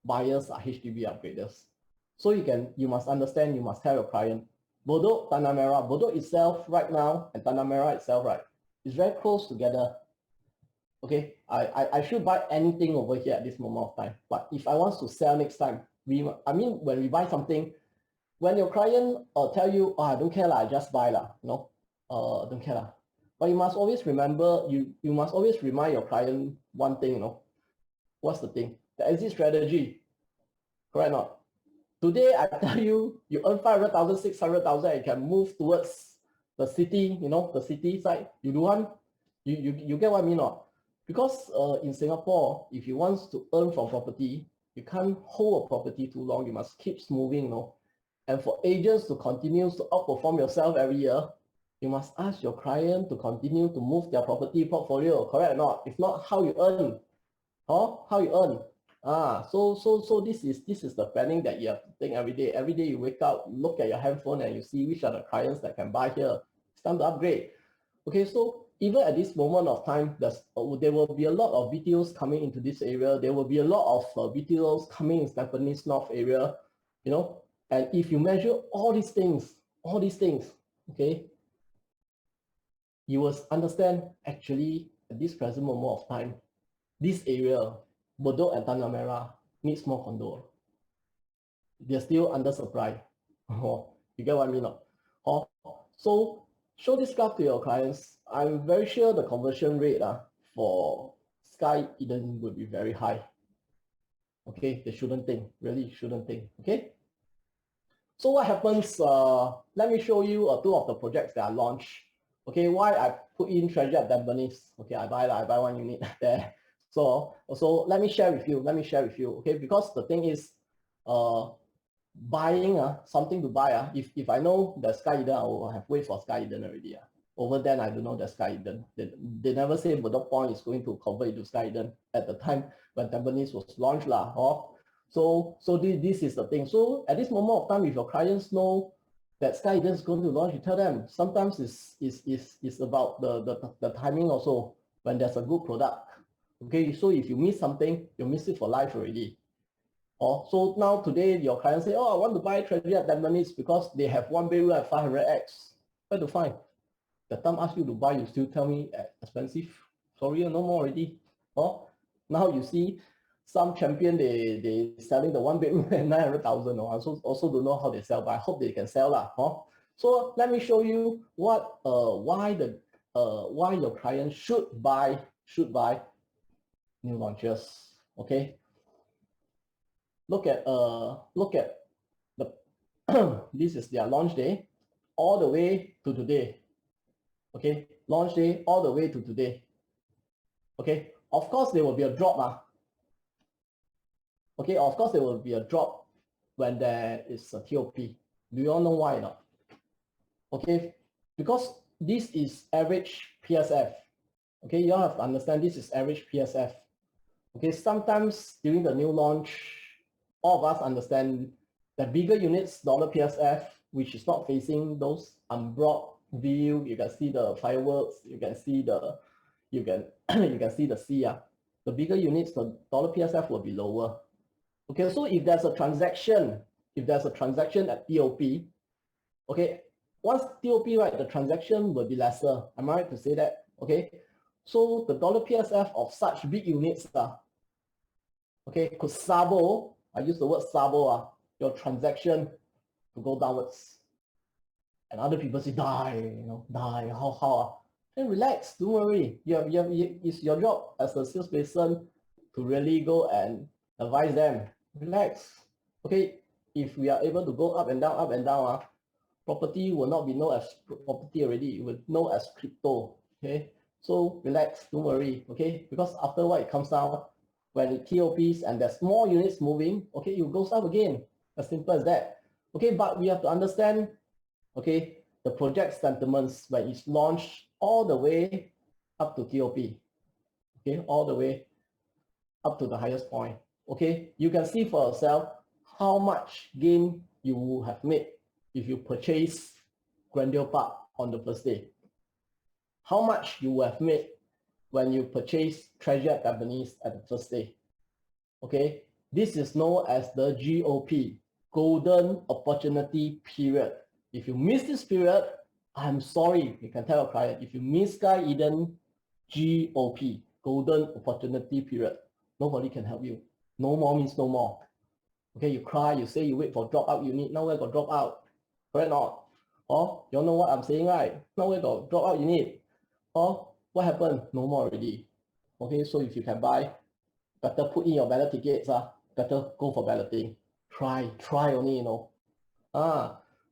buyers are HDB upgraders. So you must understand, you must tell your client, Bedok, Tanah Merah, Bedok itself right now and Tanah Merah itself, right, is very close together. Okay, I should buy anything over here at this moment of time. But if I want to sell next time, when we buy something, when your client tell you, I don't care lah, I just buy lah, don't care lah. But you must always remember, you must always remind your client one thing, what's the thing? The exit strategy, correct or not? Today, I tell you, you earn 500,000, 600,000, and you can move towards the city, the city side. You do one, you get what I mean, not? Because in Singapore, if you want to earn from property, you can't hold a property too long. You must keep moving, And for agents to continue to outperform yourself every year, you must ask your client to continue to move their property portfolio, correct or not? If not, how you earn? How you earn? So this is the planning that you have to think every day. Every day you wake up, look at your handphone, and you see which are the clients that can buy here. It's time to upgrade. Okay, so even at this moment of time, there will be a lot of BTOs coming into this area. There will be a lot of BTOs coming in Tampines North area, And if you measure all these things, okay, you will understand actually at this present moment of time, this area, Bedok and Tanah Merah, needs more condo. They're still under supply. You get what I mean? So show this graph to your clients. I'm very sure the conversion rate for Sky Eden would be very high. Okay, they shouldn't think, really shouldn't think. Okay. So what happens? Let me show you two of the projects that I launched. Okay, why I put in treasure at Tampines? Okay, I buy one unit there. So let me share with you. Okay, because the thing is, buying something to buy. If I know the 𝑒𝐿𝐿𝐻𝑆, I will have wait for 𝑒𝐿𝐿𝐻𝑆 already. Over then I don't know the 𝑒𝐿𝐿𝐻𝑆. They never say Bedok Point is going to convert into 𝑒𝐿𝐿𝐻𝑆 at the time when Tampines was launched lah. So this is the thing. So at this moment of time, if your clients know that 𝑒𝐿𝐿𝐻𝑆 is going to launch, you tell them. Sometimes it's about the timing also when there's a good product. Okay, so if you miss something, you miss it for life already. So now today your client say, oh, I want to buy treasure at Tampines because they have one bedroom at 500x. Where to find? The time I ask you to buy, you still tell me expensive. Sorry, no more already. Now you see some champion they selling the one bedroom at 900,000. I also don't know how they sell, but I hope they can sell lah. So let me show you what why your client should buy new launches. Okay. Look at the this is their launch day all the way to today. Okay, launch day all the way to today. Okay, of course there will be a drop. Okay, of course there will be a drop when there is a TOP. Do you all know why or not? Okay, because this is average PSF. Okay, you all have to understand this is average PSF. Okay, sometimes during the new launch, all of us understand that bigger units, dollar PSF, which is not facing those unbroad view, you can see the fireworks, you can see the you can see the sea. The bigger units, the dollar PSF will be lower. Okay, so if there's a transaction at TOP, okay, once TOP, right, the transaction will be lesser. Am I right to say that? Okay, so the dollar PSF of such big units okay, could sabo, I use the word sabo, your transaction to go downwards. And other people say, die, die, how? Then relax, don't worry. It's your job as a salesperson to really go and advise them. Relax. Okay, if we are able to go up and down, property will not be known as property already. It will know as crypto. Okay, so relax, don't worry. Okay, because after what it comes down, when it TOPs and there's more units moving, okay, it goes up again. As simple as that. Okay, but we have to understand, okay, the project sentiments when it's launched all the way up to TOP. Okay, all the way up to the highest point. Okay, you can see for yourself how much gain you have made if you purchase Grandeur Park on the first day. How much you have made when you purchase treasure at Tampines at the first day. Okay, this is known as the GOP, Golden Opportunity Period. If you miss this period, I'm sorry, you can tell your client, if you miss 𝑒𝐿𝐻𝑆 GOP, Golden Opportunity Period, nobody can help you. No more means no more. Okay, you cry, you say you wait for dropout unit, now we got dropout. Correct or not? You all know what I'm saying, right? Now we got dropout unit. What happened? No more already. Okay, so if you can buy, better put in your ballot tickets. Better go for balloting. Try only,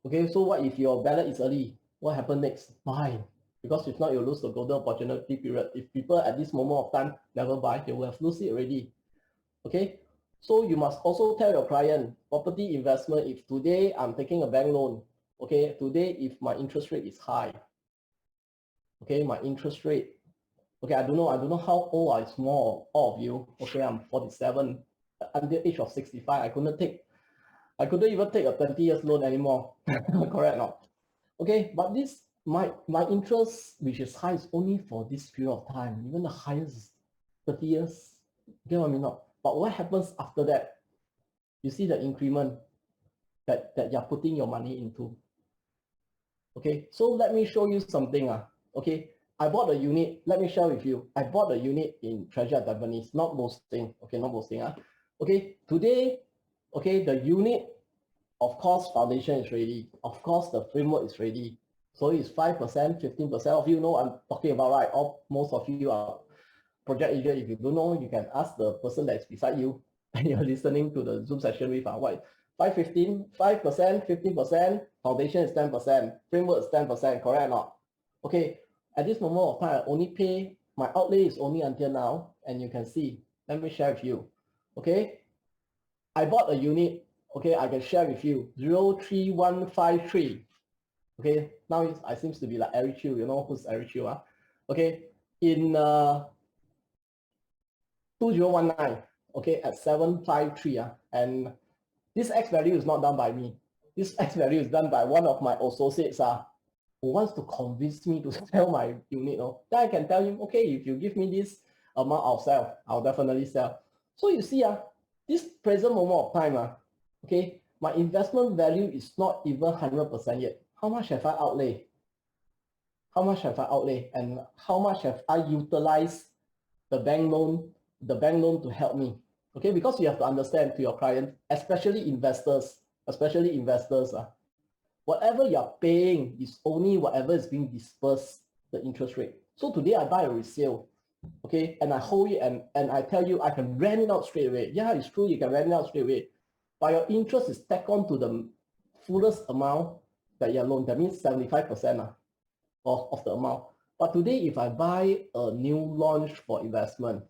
Okay, so what if your ballot is early? What happened next? Buy. Because if not, you'll lose the golden opportunity period. If people at this moment of time never buy, they will have lost it already. Okay, so you must also tell your client, property investment, if today I'm taking a bank loan, okay, today if my interest rate is high, okay, my interest rate, okay, I don't know how old are small all of you. Okay, I'm 47. Under the age of 65, I couldn't even take a 20 years loan anymore. Correct or not? Okay, but this my interest, which is high, is only for this period of time. Even the highest is 30 years. Get what I mean? Not. But what happens after that? You see the increment that you're putting your money into. Okay, so let me show you something. Okay, I bought a unit. Let me share with you. I bought a unit in Treasure at Tampines. Not boasting. Okay, not boasting. Okay, today, okay, the unit, of course, foundation is ready. Of course, the framework is ready. So it's 5%, 15% of you know I'm talking about, right? Most of you are project agent. If you don't know, you can ask the person that's beside you. and you're listening to the Zoom session with what 5%, 15%, foundation is 10%, framework is 10%, correct or not? Okay, at this moment of time, I only pay, my outlay is only until now, and you can see, let me share with you. Okay, I bought a unit, okay, I can share with you 03153. Okay, now I seems to be like Eric Chew, you know who's Eric Chew, huh? Okay, in 2019, okay, at 753, and this X value is not done by me. This X value is done by one of my associates who wants to convince me to sell my unit. Then I can tell him, okay, if you give me this amount, I'll sell. I'll definitely sell. So you see, this present moment of time, okay, my investment value is not even 100% yet. How much have I outlay? How much have I outlay? And how much have I utilized the bank loan to help me? Okay, because you have to understand to your client, especially investors, whatever you're paying is only whatever is being dispersed, the interest rate. So today I buy a resale, okay, and I hold it and I tell you I can rent it out straight away. Yeah, it's true, you can rent it out straight away. But your interest is tacked on to the fullest amount that you loan. That means 75% of the amount. But today, if I buy a new launch for investment,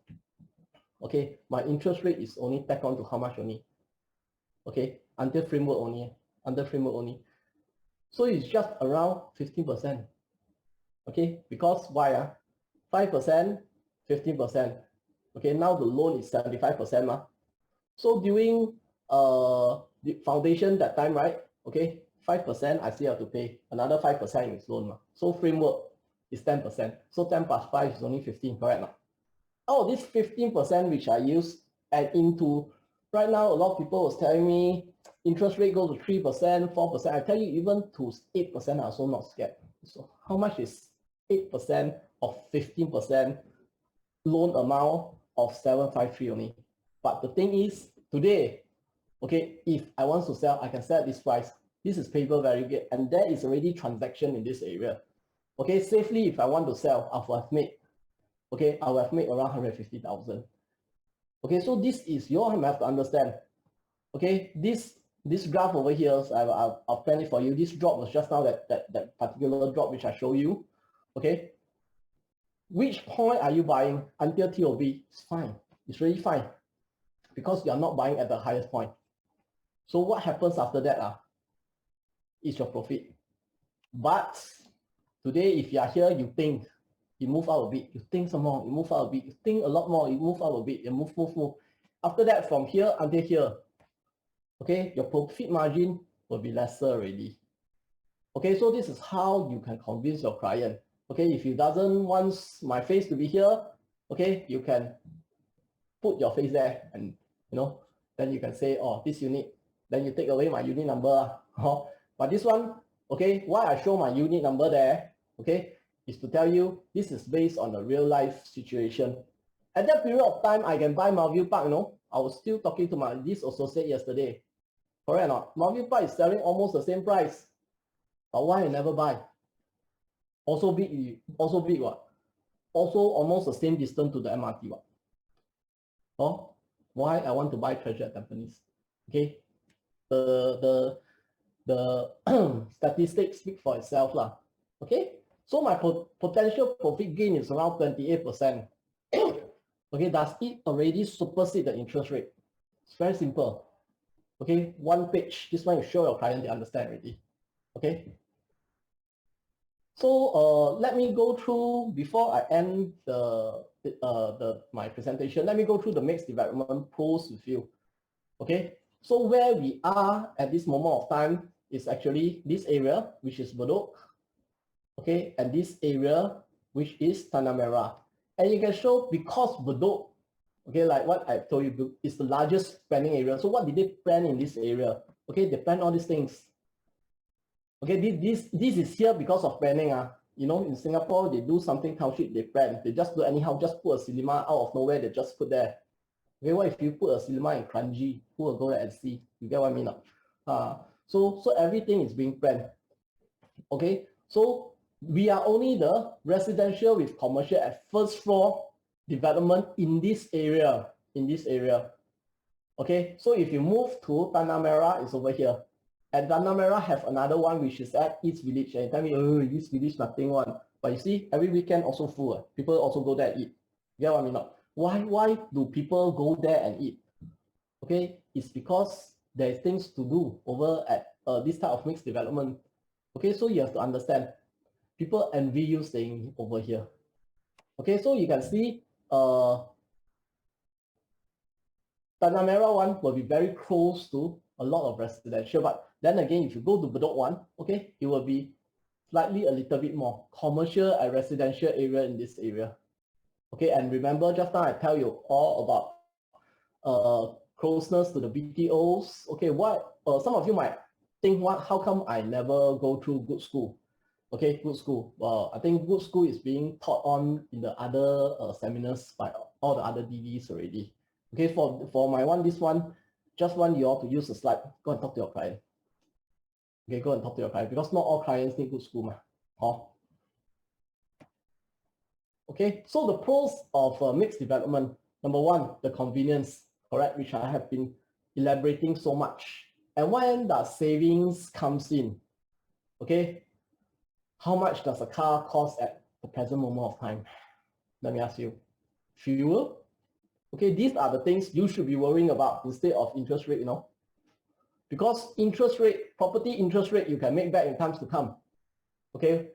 okay, my interest rate is only tacked on to how much only? Okay, under framework only. So it's just around 15%. Okay, because why? 5%, 15%. Okay, now the loan is 75%. So during the foundation that time, right? Okay, 5% I still have to pay. Another 5% is loan. So framework is 10%. So 10 plus 5 is only 15, correct? Oh, this 15% which I use and into, right now a lot of people was telling me interest rate goes to 3%, 4%. I tell you, even to 8%, I'm also not scared. So how much is 8% of 15% loan amount of 753 only? But the thing is, today, okay, if I want to sell, I can sell at this price. This is paper value gate, and there is already transaction in this area. Okay, safely, if I want to sell, I will have made, okay, I will have made around 150,000. Okay, so this is, you all have to understand. Okay, this graph over here, I'll plan it for you. This drop was just now that particular drop which I show you. Okay, which point are you buying until TOB? It's fine. It's really fine because you are not buying at the highest point. So what happens after that? Is your profit. But today, if you are here, you think, you move out a bit, you think some more, you move out a bit, you think a lot more, you move out a bit, you move. After that, from here until here, okay, your profit margin will be lesser already. Okay, so this is how you can convince your client. Okay, if he doesn't want my face to be here, okay, you can put your face there and, then you can say, oh, this unit, then you take away my unit number. But this one, okay, why I show my unit number there, okay, is to tell you this is based on a real life situation. At that period of time, I can buy Mount Park, I was still talking to this associate yesterday. Correct or not? Mount Park is selling almost the same price. But why I never buy? Also big what? Also almost the same distance to the MRT what? Oh, why I want to buy Treasure at Tampines? Okay, the statistics speak for itself lah. Okay, so my potential profit gain is around 28%. Okay, does it already supersede the interest rate? It's very simple. Okay, one page. This one you show your client, they understand already. Okay. So let me go through, before I end my presentation, let me go through the mixed development pros with you. Okay, so where we are at this moment of time is actually this area, which is Bedok, okay, and this area, which is Tanah Merah. And you can show, because Bedok, okay, like what I told you, is the largest planning area. So what did they plan in this area? Okay, they plan all these things. Okay, this is here because of planning. In Singapore, they do something township, they plan. They just do anyhow, just put a cinema out of nowhere, they just put there. Okay, what if you put a cinema in Kranji? Who will go there and see? You get what I mean? So everything is being planned. Okay, so we are only the residential with commercial at first floor development in this area. Okay, so if you move to Tanah Merah, it's over here. And Tanah Merah have another one which is at East Village. And you tell me, oh, East Village nothing one. But you see, every weekend also full. People also go there and eat. You get what I mean? Why do people go there and eat? Okay, it's because there's things to do over at this type of mixed development. Okay, so you have to understand, people envy you staying over here. Okay, so you can see Tanah Merah one will be very close to a lot of residential, but then again, if you go to Bedok one, okay, it will be slightly a little bit more commercial and residential area in this area. Okay, and remember just now I tell you all about closeness to the BTOs. Okay, what some of you might think, how come I never go through good school? Okay, good school. I think good school is being taught on in the other seminars by all the other DVs already. Okay, for my one, this one, just want you all to use the slide. Go and talk to your client. Okay, go and talk to your client because not all clients need good school. Okay, so the pros of mixed development. Number one, the convenience, correct, which I have been elaborating so much. And when the savings comes in, okay, how much does a car cost at the present moment of time? Let me ask you. Fuel? Okay, these are the things you should be worrying about instead of interest rate, because interest rate, property interest rate, you can make back in times to come. Okay,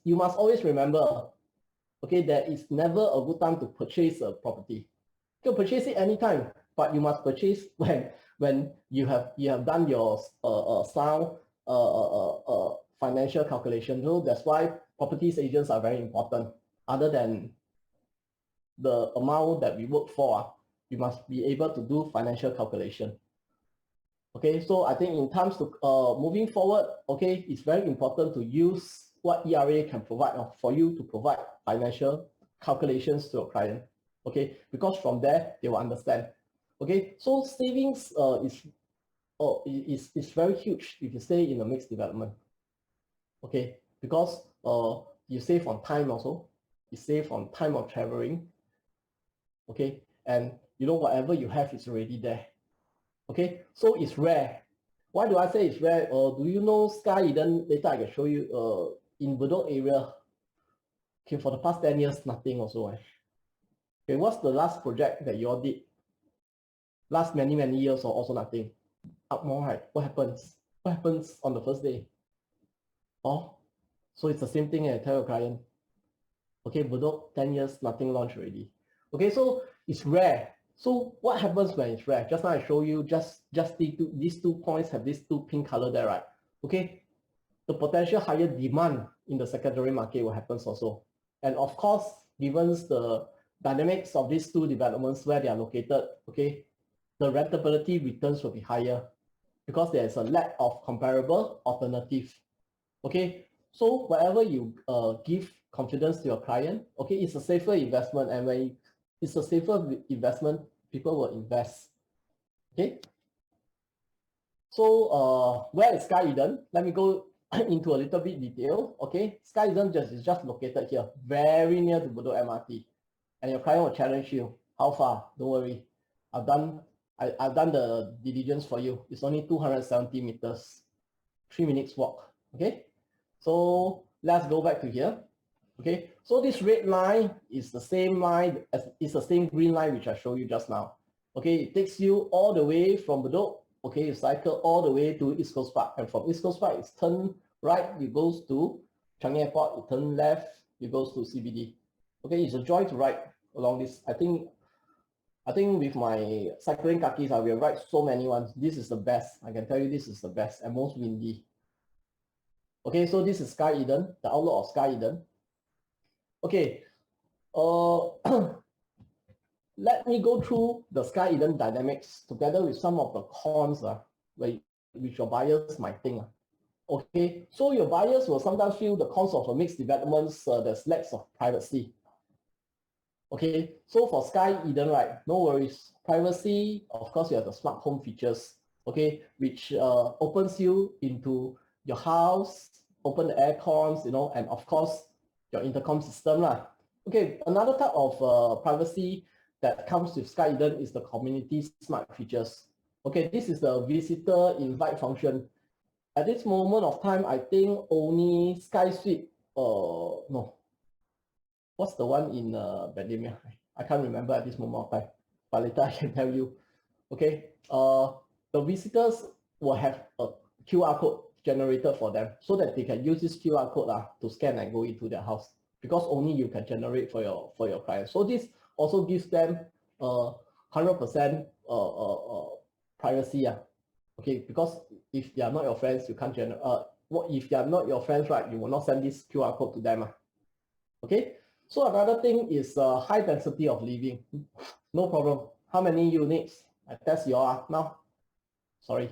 you must always remember, okay, there is never a good time to purchase a property. You can purchase it anytime, but you must purchase when you have done your sound financial calculation. So that's why properties agents are very important. Other than the amount that we work for, you must be able to do financial calculation. Okay, so I think in terms to moving forward, okay, it's very important to use what ERA can provide for you to provide financial calculations to your client. Okay, because from there they will understand. Okay, so savings is very huge if you stay in a mixed development. Okay, because you save on time also, you save on time of traveling. Okay, and whatever you have is already there. Okay, so it's rare. Why do I say it's rare? Do you know 𝑘𝐼𝐿𝐻? Later I can show you in Bedok area. Okay, for the past 10 years, nothing also. Okay, what's the last project that you all did? Last many years or also nothing? Up more, right? What happens? What happens on the first day? Oh, so it's the same thing. I tell your client. Okay, Bedok 10 years, nothing launched already. Okay, so it's rare. So what happens when it's rare? Just now I show you just these 2 points have these 2 pink color there, right? Okay, the potential higher demand in the secondary market will happen also. And of course, given the dynamics of these 2 developments where they are located, okay, the rentability returns will be higher because there is a lack of comparable alternative. Okay, so whatever you give confidence to your client, okay, it's a safer investment, and when it's a safer investment, people will invest. Okay, so where is 𝑘𝐼𝐿𝐻? Let me go into a little bit detail. Okay, 𝑘𝐼𝐿𝐻 is just located here, very near to Bedok MRT, and your client will challenge you. How far? Don't worry, I've done the diligence for you. It's only 270 meters, 3 minutes walk. Okay, so let's go back to here. Okay, so this red line is the same line as it's the same green line which I showed you just now. Okay, it takes you all the way from Bedok. Okay, you cycle all the way to East Coast Park, and from East Coast Park, it's turn right, it goes to Changi Airport. It turn left, it goes to CBD. Okay, it's a joy to ride along this. I think with my cycling kakis, I will ride so many ones. This is the best. I can tell you this is the best and most windy. Okay, so this is 𝑘𝐼𝐿𝐻, the outlook of 𝑘𝐼𝐿𝐻. Okay, let me go through the 𝑘𝐼𝐿𝐻 dynamics together with some of the cons which your buyers might think. Okay, so your buyers will sometimes feel the cons of a mixed developments, there's lacks of privacy. Okay, so for 𝑘𝐼𝐿𝐻, right, no worries. Privacy, of course, you have the smart home features, okay, which opens you into your house, open the air cons, and of course, your intercom system. Okay, another type of privacy that comes with Sky Eden is the community smart features. Okay, this is the visitor invite function. At this moment of time, I think only Sky Suite, no. What's the one in Bedok? I can't remember at this moment of time, but later I can tell you. Okay, the visitors will have a QR code generated for them so that they can use this QR code to scan and go into their house, because only you can generate for your clients. So this also gives them 100% privacy. Okay, because if they are not your friends, you can't generate. If they are not your friends, right, you will not send this QR code to them. Okay, so another thing is high density of living. No problem. How many units? I test you all now. Sorry.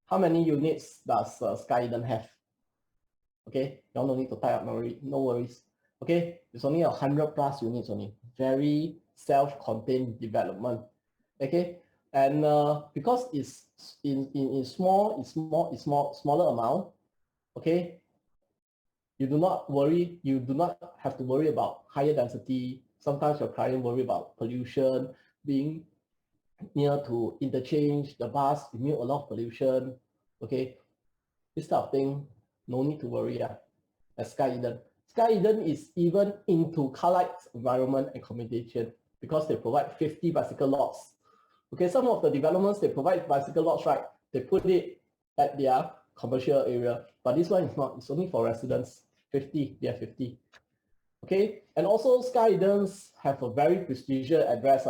How many units does Sky Eden have? Okay, you all don't need to type up, no worries. Okay, it's only 100+ units only. Very self-contained development. Okay, and because it's in smaller amount. Okay, you do not have to worry about higher density. Sometimes your client worry about pollution, being near to interchange, the bus emit a lot of pollution. Okay, this type of thing, no need to worry at Sky Eden. Sky Eden is even into 𝑘𝐿𝐼𝐸 environment and accommodation because they provide 50 bicycle lots. Okay, some of the developments they provide bicycle lots, right? They put it at their commercial area, but this one is not. It's only for residents. 50, they have 50. Okay, and also Sky Edens have a very prestigious address.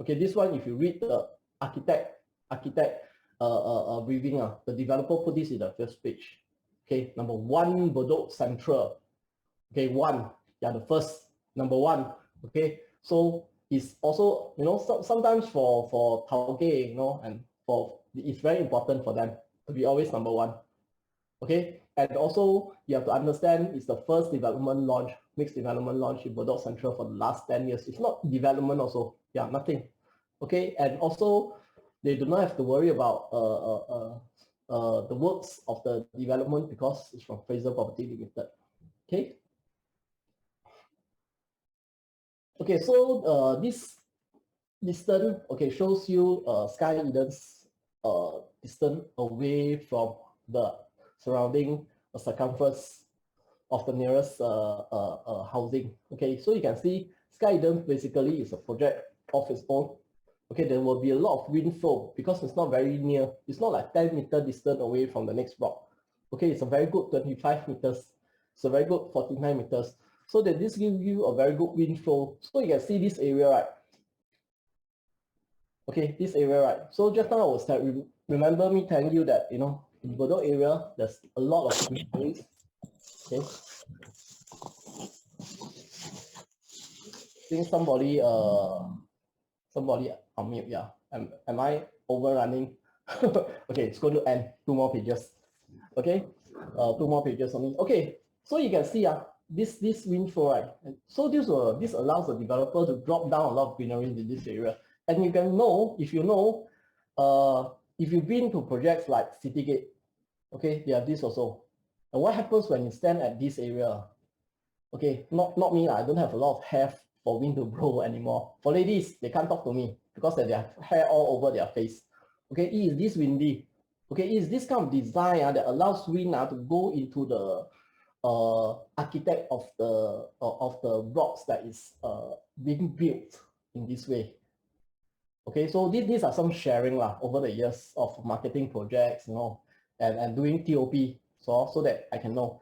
Okay, this one, if you read the architect briefing, the developer put this in the first page. Okay, number 1 Bedok Central. Okay, 1, yeah, the first, number 1. Okay, so it's also, sometimes for 𝐾𝐽𝐻, and it's very important for them to be always number 1. Okay, and also you have to understand it's the first mixed development launch in Bedok Central for the last 10 years. It's not development also, yeah, nothing. Okay, and also they do not have to worry about the works of the development because it's from FRASER Property Limited. Okay. Okay, so this distance, okay, shows you Sky Eden's distance away from the surrounding circumference of the nearest housing. Okay, so you can see Sky Eden basically is a project of its own. Okay, there will be a lot of wind flow because it's not very near. It's not like 10-meter distance away from the next block. Okay, it's a very good 25 meters. It's a very good 49 meters. So that this gives you a very good wind flow. So you can see this area, right? Okay, this area, right? So just now I was remember me telling you that, in Bedok area, there's a lot of greeneries. Okay. I think somebody unmute, yeah. Am I overrunning? Okay, it's going to end. 2 more pages. Okay, 2 more pages only. Okay, so you can see this wind flow, right? So this allows the developer to drop down a lot of greenery in this area. And you can know, if you've been to projects like Citygate, okay, they have this also. And what happens when you stand at this area? Okay, not me, I don't have a lot of hair for wind to blow anymore. For ladies, they can't talk to me because they have hair all over their face. Okay, it is this windy. Okay, it is this kind of design that allows wind to go into the architect of the blocks that is being built in this way. Okay, so these are some sharing over the years of marketing projects, and doing TOP, so that I can know.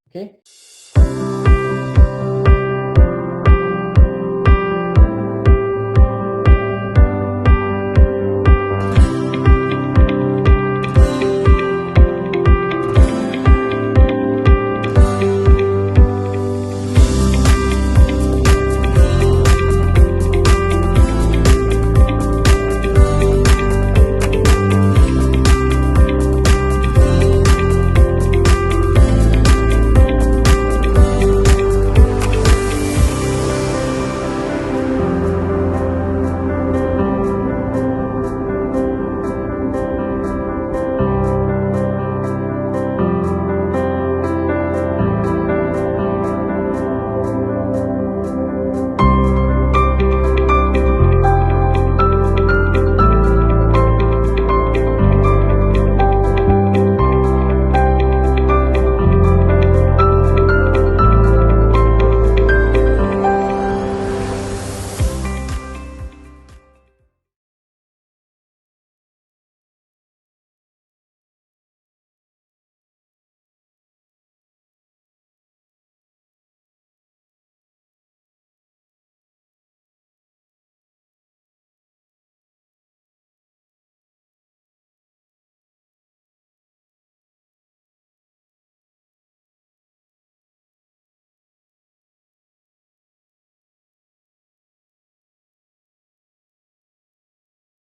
Okay.